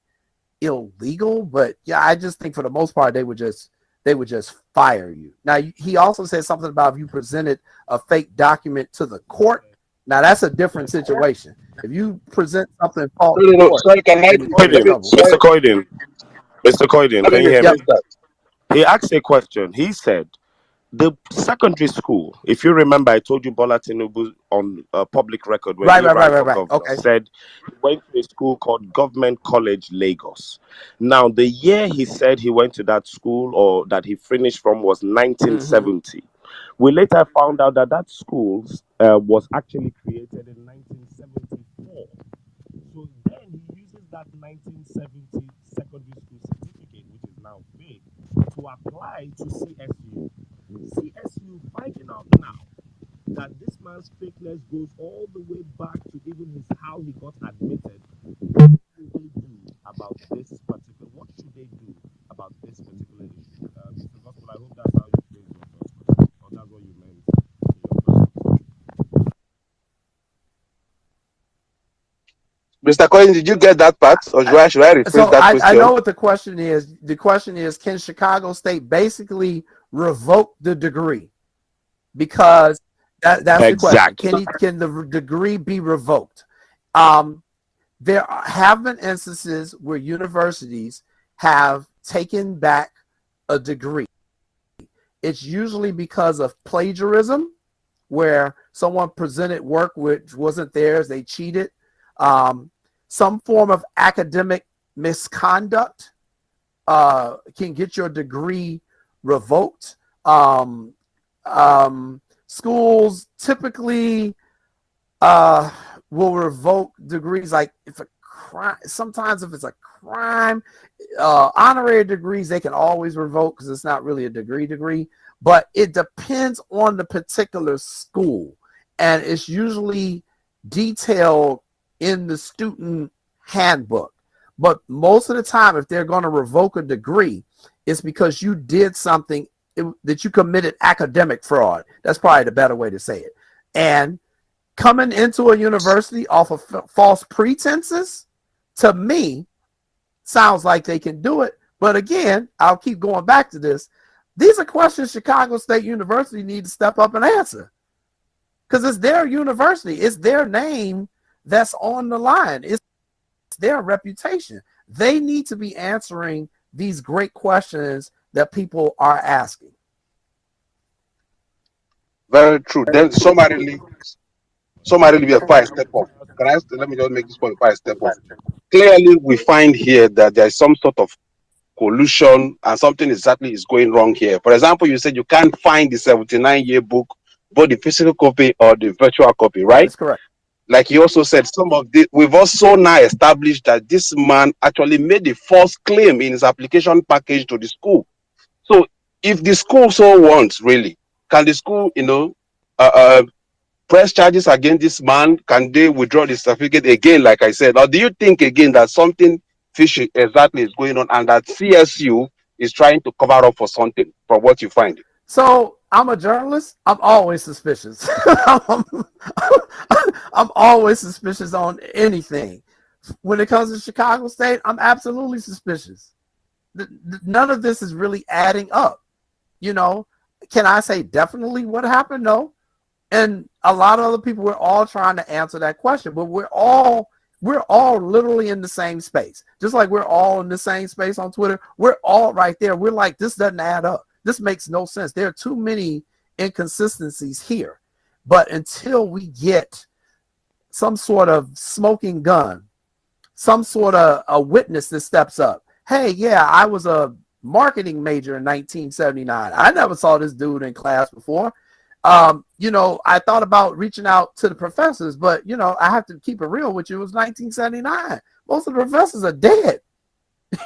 illegal. But yeah, I just think for the most part they would just fire you. Now he also said something about if you presented a fake document to the court. Now that's a different situation. If you present something false to No. court, Sorry, can I? then you get in Coyden, trouble. Mr. Sorry. Coyden, Mr. Coyden, Let can you me hear Yep. me? rephrase that. He asked a question. He said, the secondary school, if you remember, I told you Bola Tinubu on public record when he ran for Right. governor Okay. said he went to a school called Government College Lagos. Now, the year he said he went to that school or that he finished from was 1970. We later found out that that school was actually created in 1974. So then he uses that 1970 secondary school certificate, which is now fake, to apply to CSU. CSU finding out now that this man's fakeness goes all the way back to even his how he got admitted. What should they do about this particular? What should they do about this particular issue? Mr. Gospel, I hope that's how you phrase your first question, or that's what you meant in your first question. Mr. Collins, did you get that part, or should I rephrase So that I know question? what the question is. The question is, can Chicago State basically revoke the degree? Because that's the question. Exactly. Can the degree be revoked? There have been instances where universities have taken back a degree. It's usually because of plagiarism, where someone presented work which wasn't theirs, they cheated. Some form of academic misconduct can get your degree revoked. Schools typically will revoke degrees like if a crime. Sometimes if it's a crime, honorary degrees they can always revoke because it's not really a degree, but it depends on the particular school, and it's usually detailed in the student handbook. But most of the time, if they're going to revoke a degree, it's because you did something that you committed academic fraud. That's probably the better way to say it. And coming into a university off of false pretenses, to me, sounds like they can do it. But again, I'll keep going back to this. These are questions Chicago State University need to step up and answer, because it's their university. It's their name that's on the line. It's their reputation. They need to be answering these great questions that people are asking. Very true. Then summarily before I step off, let me just make this point before I step off. Clearly, we find here that there is some sort of collusion and something exactly is going wrong here. For example, you said you can't find the 79-year book, both the physical copy or the virtual copy, That right? is correct. Like you also said, we've also now established that this man actually made a false claim in his application package to the school. So if the school so wants, really, can the school, press charges against this man? Can they withdraw the certificate again, like I said? Or do you think again that something fishy exactly is going on and that CSU is trying to cover up for something from what you find? So I'm a journalist. I'm always suspicious. I'm always suspicious on anything. When it comes to Chicago State, I'm absolutely suspicious. None of this is really adding up. You know, can I say definitely what happened? No. And a lot of other people, we're all trying to answer that question, but we're all literally in the same space. Just like we're all in the same space on Twitter, we're all right there. We're like, this doesn't add up. This makes no sense. There are too many inconsistencies here. But until we get some sort of smoking gun, some sort of a witness that steps up. Hey, yeah, I was a marketing major in 1979. I never saw this dude in class before. You know, I thought about reaching out to the professors, but, you know, I have to keep it real with you. It was 1979. Most of the professors are dead,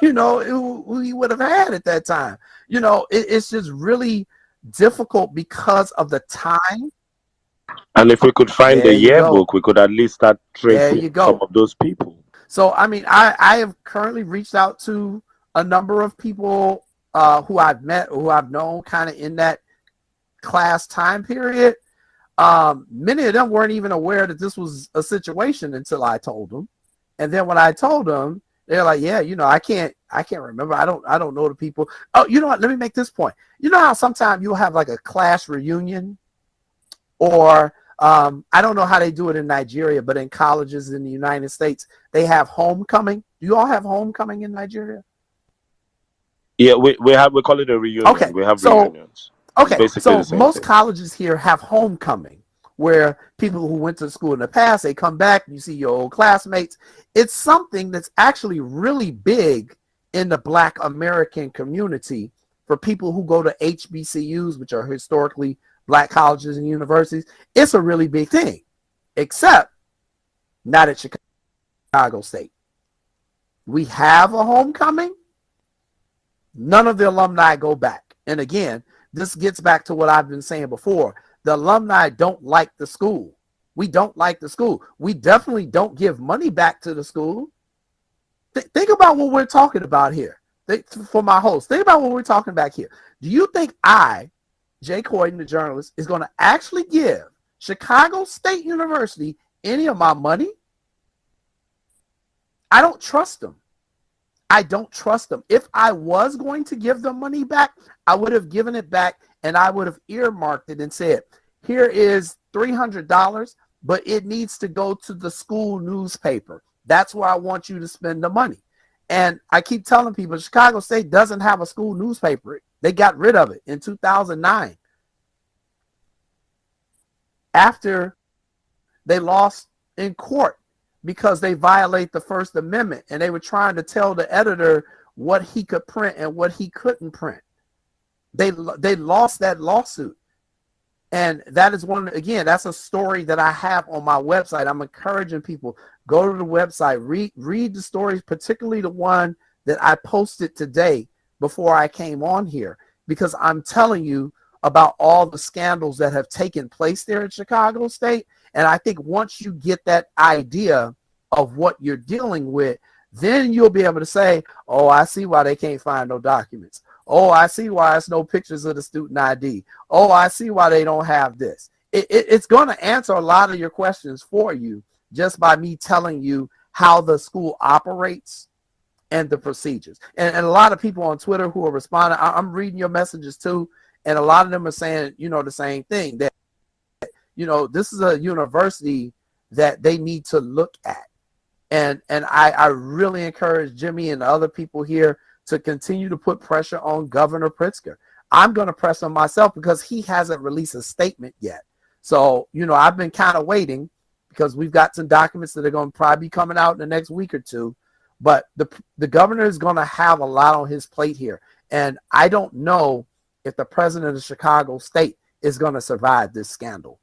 you know, who he would have had at that time. You know, it's just really difficult because of the time. And if we could find the There you go. yearbook, we could at least start There tracing you go. some of those people. So, I mean, I have currently reached out to a number of people who I've met or who I've known kind of in that class time period. Many of them weren't even aware that this was a situation until I told them. And then when I told them, they're like, yeah, you know, I can't remember. I don't know the people. Oh, you know what? Let me make this point. You know how sometimes you'll have like a class reunion, or I don't know how they do it in Nigeria, but in colleges in the United States, they have homecoming. Do you all have homecoming in Nigeria? Yeah, we call it a reunion. Okay, We have so reunions. It's basically so the same most thing. colleges here have homecoming, where people who went to school in the past, they come back, you see your old classmates. It's something that's actually really big in the Black American community for people who go to HBCUs, which are historically Black colleges and universities. It's a really big thing, except not at Chicago State. We have a homecoming. None of the alumni go back. And again, this gets back to what I've been saying before. The alumni don't like the school. We don't like the school. We definitely don't give money back to the school. Think about what we're talking about here. For my host, think about what we're talking about here. Do you think I, Jay Coyden, the journalist, is going to actually give Chicago State University any of my money? I don't trust them. I don't trust them. If I was going to give them money back, I would have given it back and I would have earmarked it and said, here is $300, but it needs to go to the school newspaper. That's where I want you to spend the money. And I keep telling people, Chicago State doesn't have a school newspaper. They got rid of it in 2009. After they lost in court because they violate the First Amendment, and they were trying to tell the editor what he could print and what he couldn't print. They lost that lawsuit. And that is again, that's a story that I have on my website. I'm encouraging people, go to the website, read the stories, particularly the one that I posted today before I came on here, because I'm telling you about all the scandals that have taken place there at Chicago State. And I think once you get that idea of what you're dealing with, then you'll be able to say, oh, I see why they can't find no documents. Oh, I see why it's no pictures of the student ID. Oh, I see why they don't have this. It's going to answer a lot of your questions for you just by me telling you how the school operates and the procedures. And a lot of people on Twitter who are responding, I'm reading your messages too, and a lot of them are saying, you know, the same thing, that, you know, this is a university that they need to look at. And I really encourage Jimmy and the other people here to continue to put pressure on Governor Pritzker. I'm going to press on myself because he hasn't released a statement yet. So, you know, I've been kind of waiting because we've got some documents that are going to probably be coming out in the next week or two. But the governor is going to have a lot on his plate here. And I don't know if the president of Chicago State is going to survive this scandal.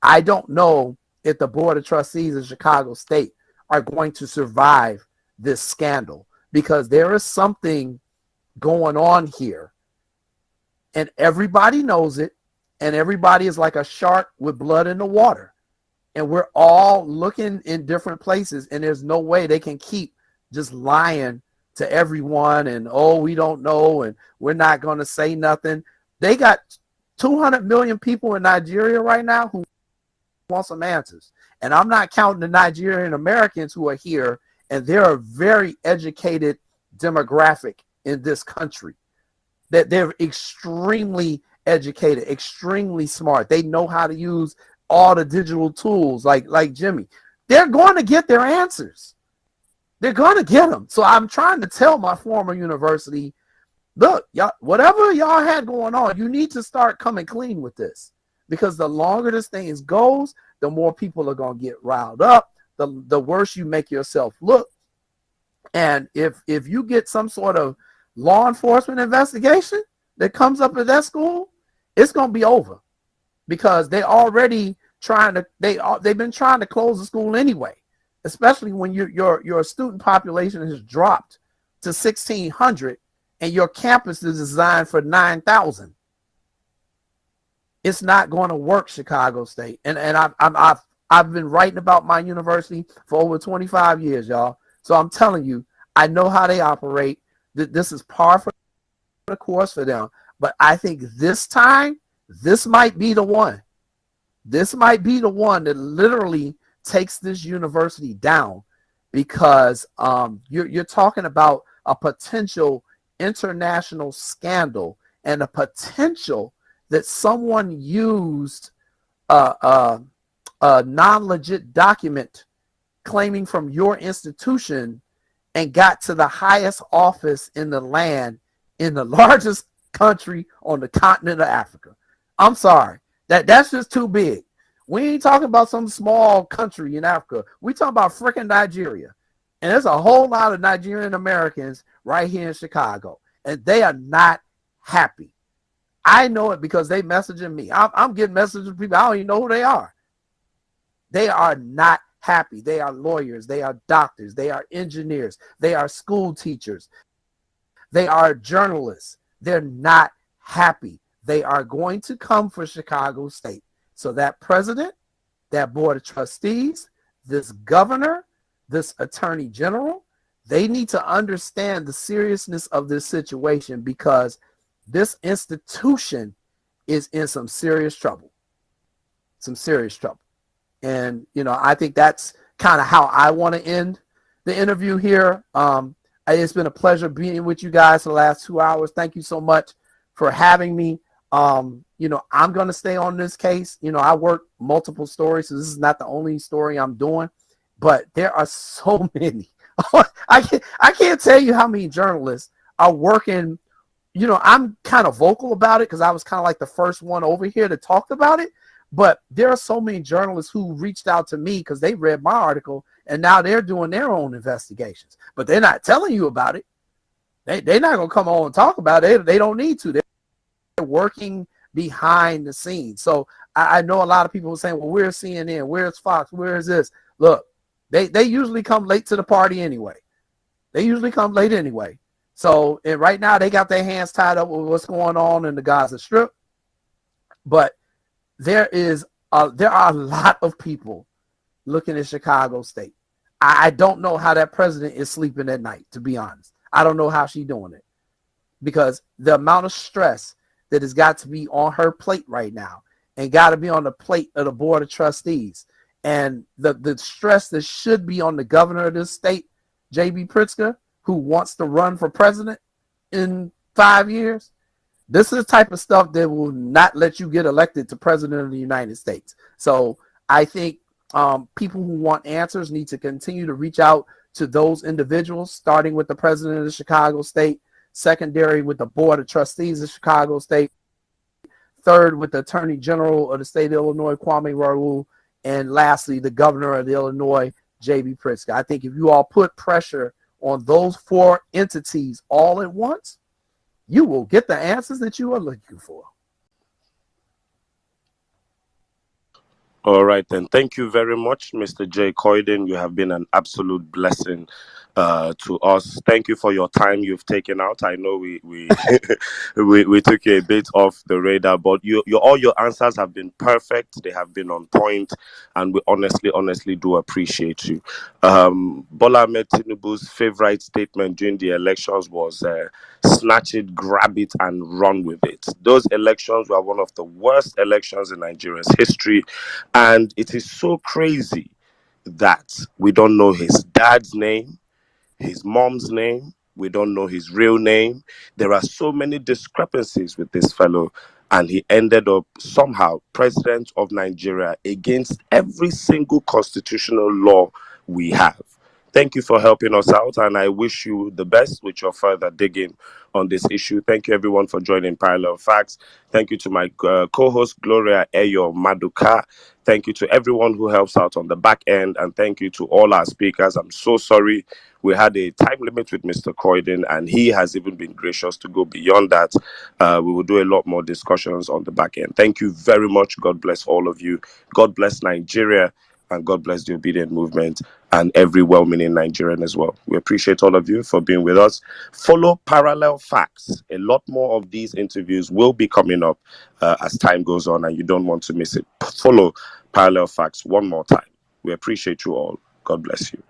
I don't know if the Board of Trustees of Chicago State are going to survive this scandal, because there is something going on here and everybody knows it, and everybody is like a shark with blood in the water. and we're all looking in different places, and there's no way they can keep just lying to everyone and, oh, we don't know and we're not going to say nothing. They got 200 million people in Nigeria right now who want some answers. And I'm not counting the Nigerian Americans who are here, and they're a very educated demographic in this country. That they're extremely educated, extremely smart. They know how to use all the digital tools like Jimmy. They're going to get their answers. They're going to get them. So I'm trying to tell my former university, look, y'all, whatever y'all had going on, you need to start coming clean with this, because the longer this thing goes, the more people are going to get riled up, the worse you make yourself look. And if you get some sort of law enforcement investigation that comes up at that school, it's going to be over, because they already they've been trying to close the school anyway, especially when your student population has dropped to 1,600 and your campus is designed for 9,000. It's not going to work, Chicago State. And I've been writing about my university for over 25 years, y'all. So I'm telling you, I know how they operate. This is par for the course for them. But I think this time, this might be the one. This might be the one that literally takes this university down, because you're talking about a potential international scandal and a potential that someone used a non-legit document claiming from your institution and got to the highest office in the land in the largest country on the continent of Africa. I'm sorry. That's just too big. We ain't talking about some small country in Africa. We talking about freaking Nigeria. And there's a whole lot of Nigerian Americans right here in Chicago, and they are not happy. I know it because they messaging me. I'm getting messages from people, I don't even know who they are. They are not happy. They are lawyers. They are doctors. They are engineers. They are school teachers. They are journalists. They're not happy. They are going to come for Chicago State. So that president, that board of trustees, this governor, this attorney general, they need to understand the seriousness of this situation, because this institution is in some serious trouble. Some serious trouble. And, I think that's kind of how I want to end the interview here. It's been a pleasure being with you guys for the last 2 hours. Thank you so much for having me. I'm going to stay on this case. I work multiple stories, so this is not the only story I'm doing, but there are so many. I can't tell you how many journalists are working. I'm kind of vocal about it because I was kind of like the first one over here to talk about it. But there are so many journalists who reached out to me because they read my article, and now they're doing their own investigations. But they're not telling you about it. They're not going to come on and talk about it. They don't need to. They're working behind the scenes. So I know a lot of people are saying, well, where's CNN? Where's Fox? Where is this? Look, they usually come late to the party anyway. So and right now they got their hands tied up with what's going on in the Gaza Strip. But there are a lot of people looking at Chicago State. I don't know how that president is sleeping at night, to be honest. I don't know how she's doing it, because the amount of stress that has got to be on her plate right now and got to be on the plate of the board of trustees, and the stress that should be on the governor of this state, J.B. Pritzker, who wants to run for president in 5 years. This is the type of stuff that will not let you get elected to president of the United States. So I think people who want answers need to continue to reach out to those individuals, starting with the president of the Chicago State, secondary with the board of trustees of Chicago State, third with the attorney general of the state of Illinois, Kwame Raoul, and lastly, the governor of Illinois, J.B. Pritzker. I think if you all put pressure on those 4 entities all at once, you will get the answers that you are looking for. All right, then. Thank you very much, Mr. J. Coyden. You have been an absolute blessing to us. Thank you for your time you've taken out. I know we we took you a bit off the radar, but all your answers have been perfect. They have been on point, and we honestly do appreciate you. Bola Ahmed Tinubu's favorite statement during the elections was snatch it, grab it, and run with it. Those elections were one of the worst elections in Nigeria's history, and it is so crazy that we don't know his dad's name, his mom's name. We don't know his real name. There are so many discrepancies with this fellow, and he ended up somehow president of Nigeria against every single constitutional law we have. Thank you for helping us out, and I wish you the best with your further digging on this issue. Thank you, everyone, for joining Parallel Facts. Thank you to my co-host, Gloria Eyo Maduka. Thank you to everyone who helps out on the back end, and thank you to all our speakers. I'm so sorry we had a time limit with Mr. Coyden, and he has even been gracious to go beyond that. We will do a lot more discussions on the back end. Thank you very much. God bless all of you. God bless Nigeria, and God bless the Obedient Movement and every well-meaning Nigerian as well. We appreciate all of you for being with us. Follow Parallel Facts. A lot more of these interviews will be coming up as time goes on, and you don't want to miss it. Follow Parallel Facts one more time. We appreciate you all. God bless you.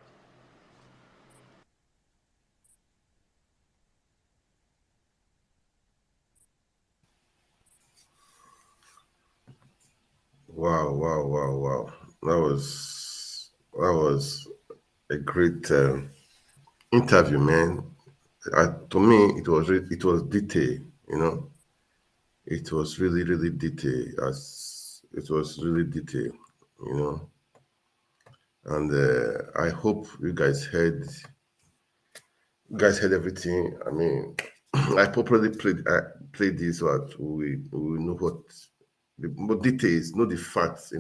Wow. That was a great interview, man. To me, it was detailed. It was really detailed. As it was really detailed. And I hope you guys heard everything. I mean, I properly played this so that we know what the more details, know the facts.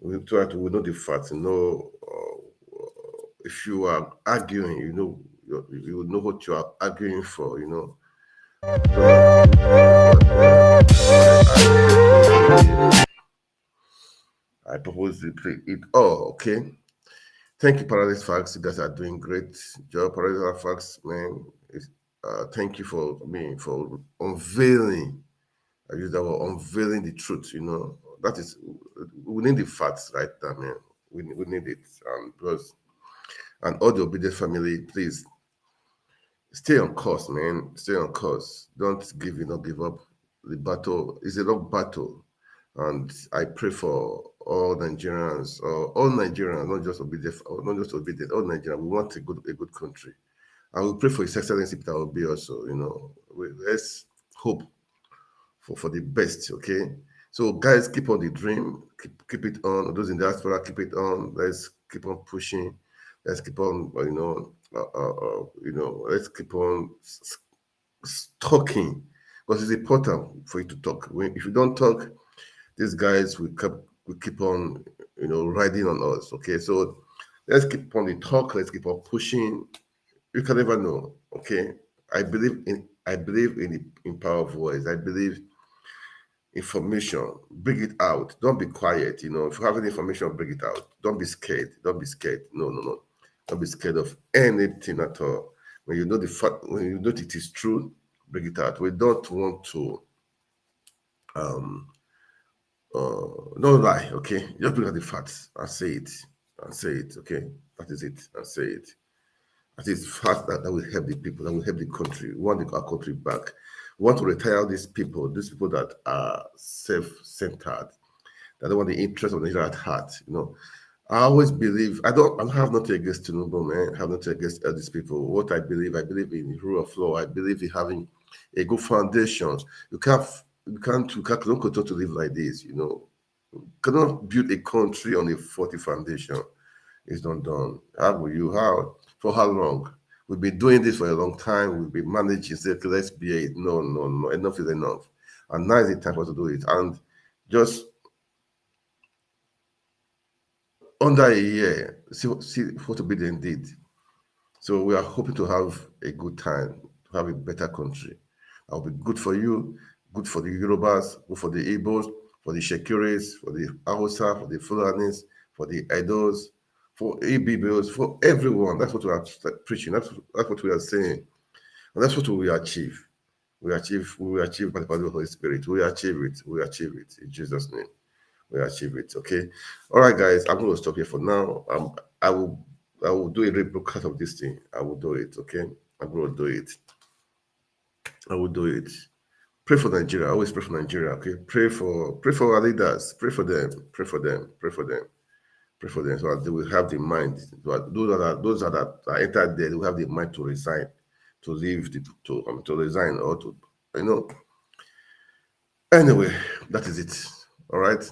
We try to know the facts. If you are arguing, you know what you are arguing for. I propose to play it. Oh, okay. Thank you, Paradise Facts. You guys are doing great job, Paradise Facts, man. Thank you for unveiling. I use that word, unveiling the truth. That is, we need the facts right now, man. We need it, and all the obedient family, please stay on course, man. Stay on course. Don't give up. The battle is a long battle, and I pray for all Nigerians, not just obedient, all Nigerians. We want a good country. I will pray for His Excellency Peter Obi also. Let's hope for the best. Okay, so guys, keep on the dream. Keep it on. Those in diaspora, keep it on. Let's keep on pushing. Let's keep on. Let's keep on talking, because it's important for you to talk. If you don't talk, these guys will keep on, riding on us. Okay, so let's keep on the talk. Let's keep on pushing. You can never know. Okay, I believe in power of voice. I believe information. Bring it out. Don't be quiet. If you have any information, bring it out. Don't be scared. Don't be scared. No. Don't be scared of anything at all. When you know the fact, when you know it is true, bring it out. We don't want to don't lie, okay? Just bring out the facts and say it. Okay? That is it. And say it. That is fact that will help the people, that will help the country. We want our country back. We want to retire these people that are self-centered, that don't want the interest of Nigeria at heart. I always believe, I have nothing against Tinubu, man. I have nothing against all these people. What I believe in the rule of law. I believe in having a good foundation. You can't continue to live like this. You cannot build a country on a faulty foundation. It's not done. How? For how long? We've been doing this for a long time. We've been managing. Say, okay, let's be it. No. Enough is enough. And now is the time for us to do it. And just under a year, see what Obedient did. So we are hoping to have a good time, to have a better country. That will be good for you, good for the Yorubas, good for the Igbos, for the Shekuris, for the Hausa, for the Fulanis, for the Edos, for ABBs, for everyone. That's what we are preaching. That's what we are saying. And that's what we achieve. We will achieve by the power of the Holy Spirit. We achieve it. We achieve it in Jesus' name. We achieve it. Okay. All right, guys. I'm going to stop here for now. I will do a rebroadcast of this thing. I will do it. Okay. I'm going to do it. I will do it. Pray for Nigeria. Always pray for Nigeria. Okay. Pray for our leaders. Pray for them. Pray for them. Pray for them. Pray for them so that they will have the mind. Those that are entered there, they will have the mind to resign, to leave, to resign, or to, you know. Anyway, that is it. All right.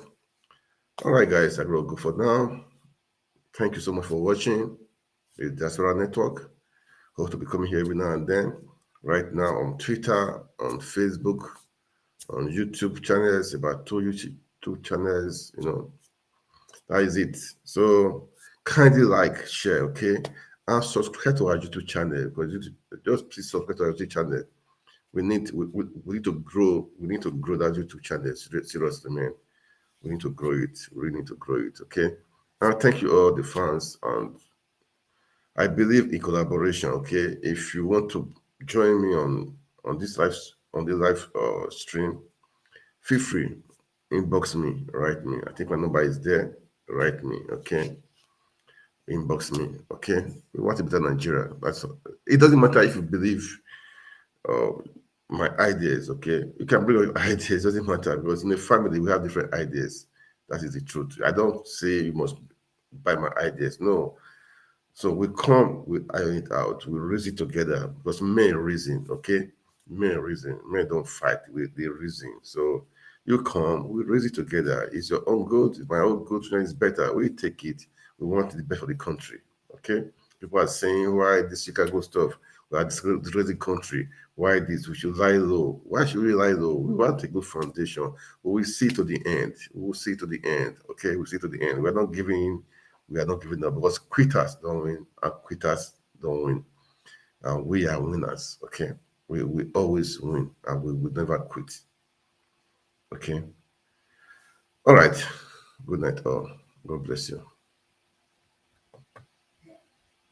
All right, guys. I will go for now. Thank you so much for watching the Diaspora Network. Hope to be coming here every now and then. Right now on Twitter, on Facebook, on YouTube channels, about 2 YouTube channels, you know. That is it. So kindly like, share, okay? And subscribe to our YouTube channel, because just please subscribe to our YouTube channel. We need to grow. We need to grow that YouTube channel seriously, man. We need to grow it. We need to grow it, okay? And thank you all the fans. And I believe in collaboration, okay? If you want to join me on this live stream, feel free, inbox me, write me. I think my number is there. Write me, okay? Inbox me, okay? We want to better Nigeria. That's all. It doesn't matter if you believe my ideas, okay? You can bring your ideas, it doesn't matter, because in a family we have different ideas. That is the truth. I don't say you must buy my ideas, no. So we come, we iron it out, we reason together, because men reason, okay? Men reason, men don't fight with the reason. So you come, we raise it together. It's your own good, it's my own good, it's better. We take it. We want the best for the country, okay? People are saying, why this Chicago stuff? We are disgracing country. Why this? We should lie low. Why should we lie low? We want a good foundation. We will see to the end. We will see to the end, okay? We'll see to the end. We are not giving in. We are not giving up, because quitters don't win, and quitters don't win. And we are winners, okay? We always win, and we will never quit, okay? All right. Good night, all. God bless you.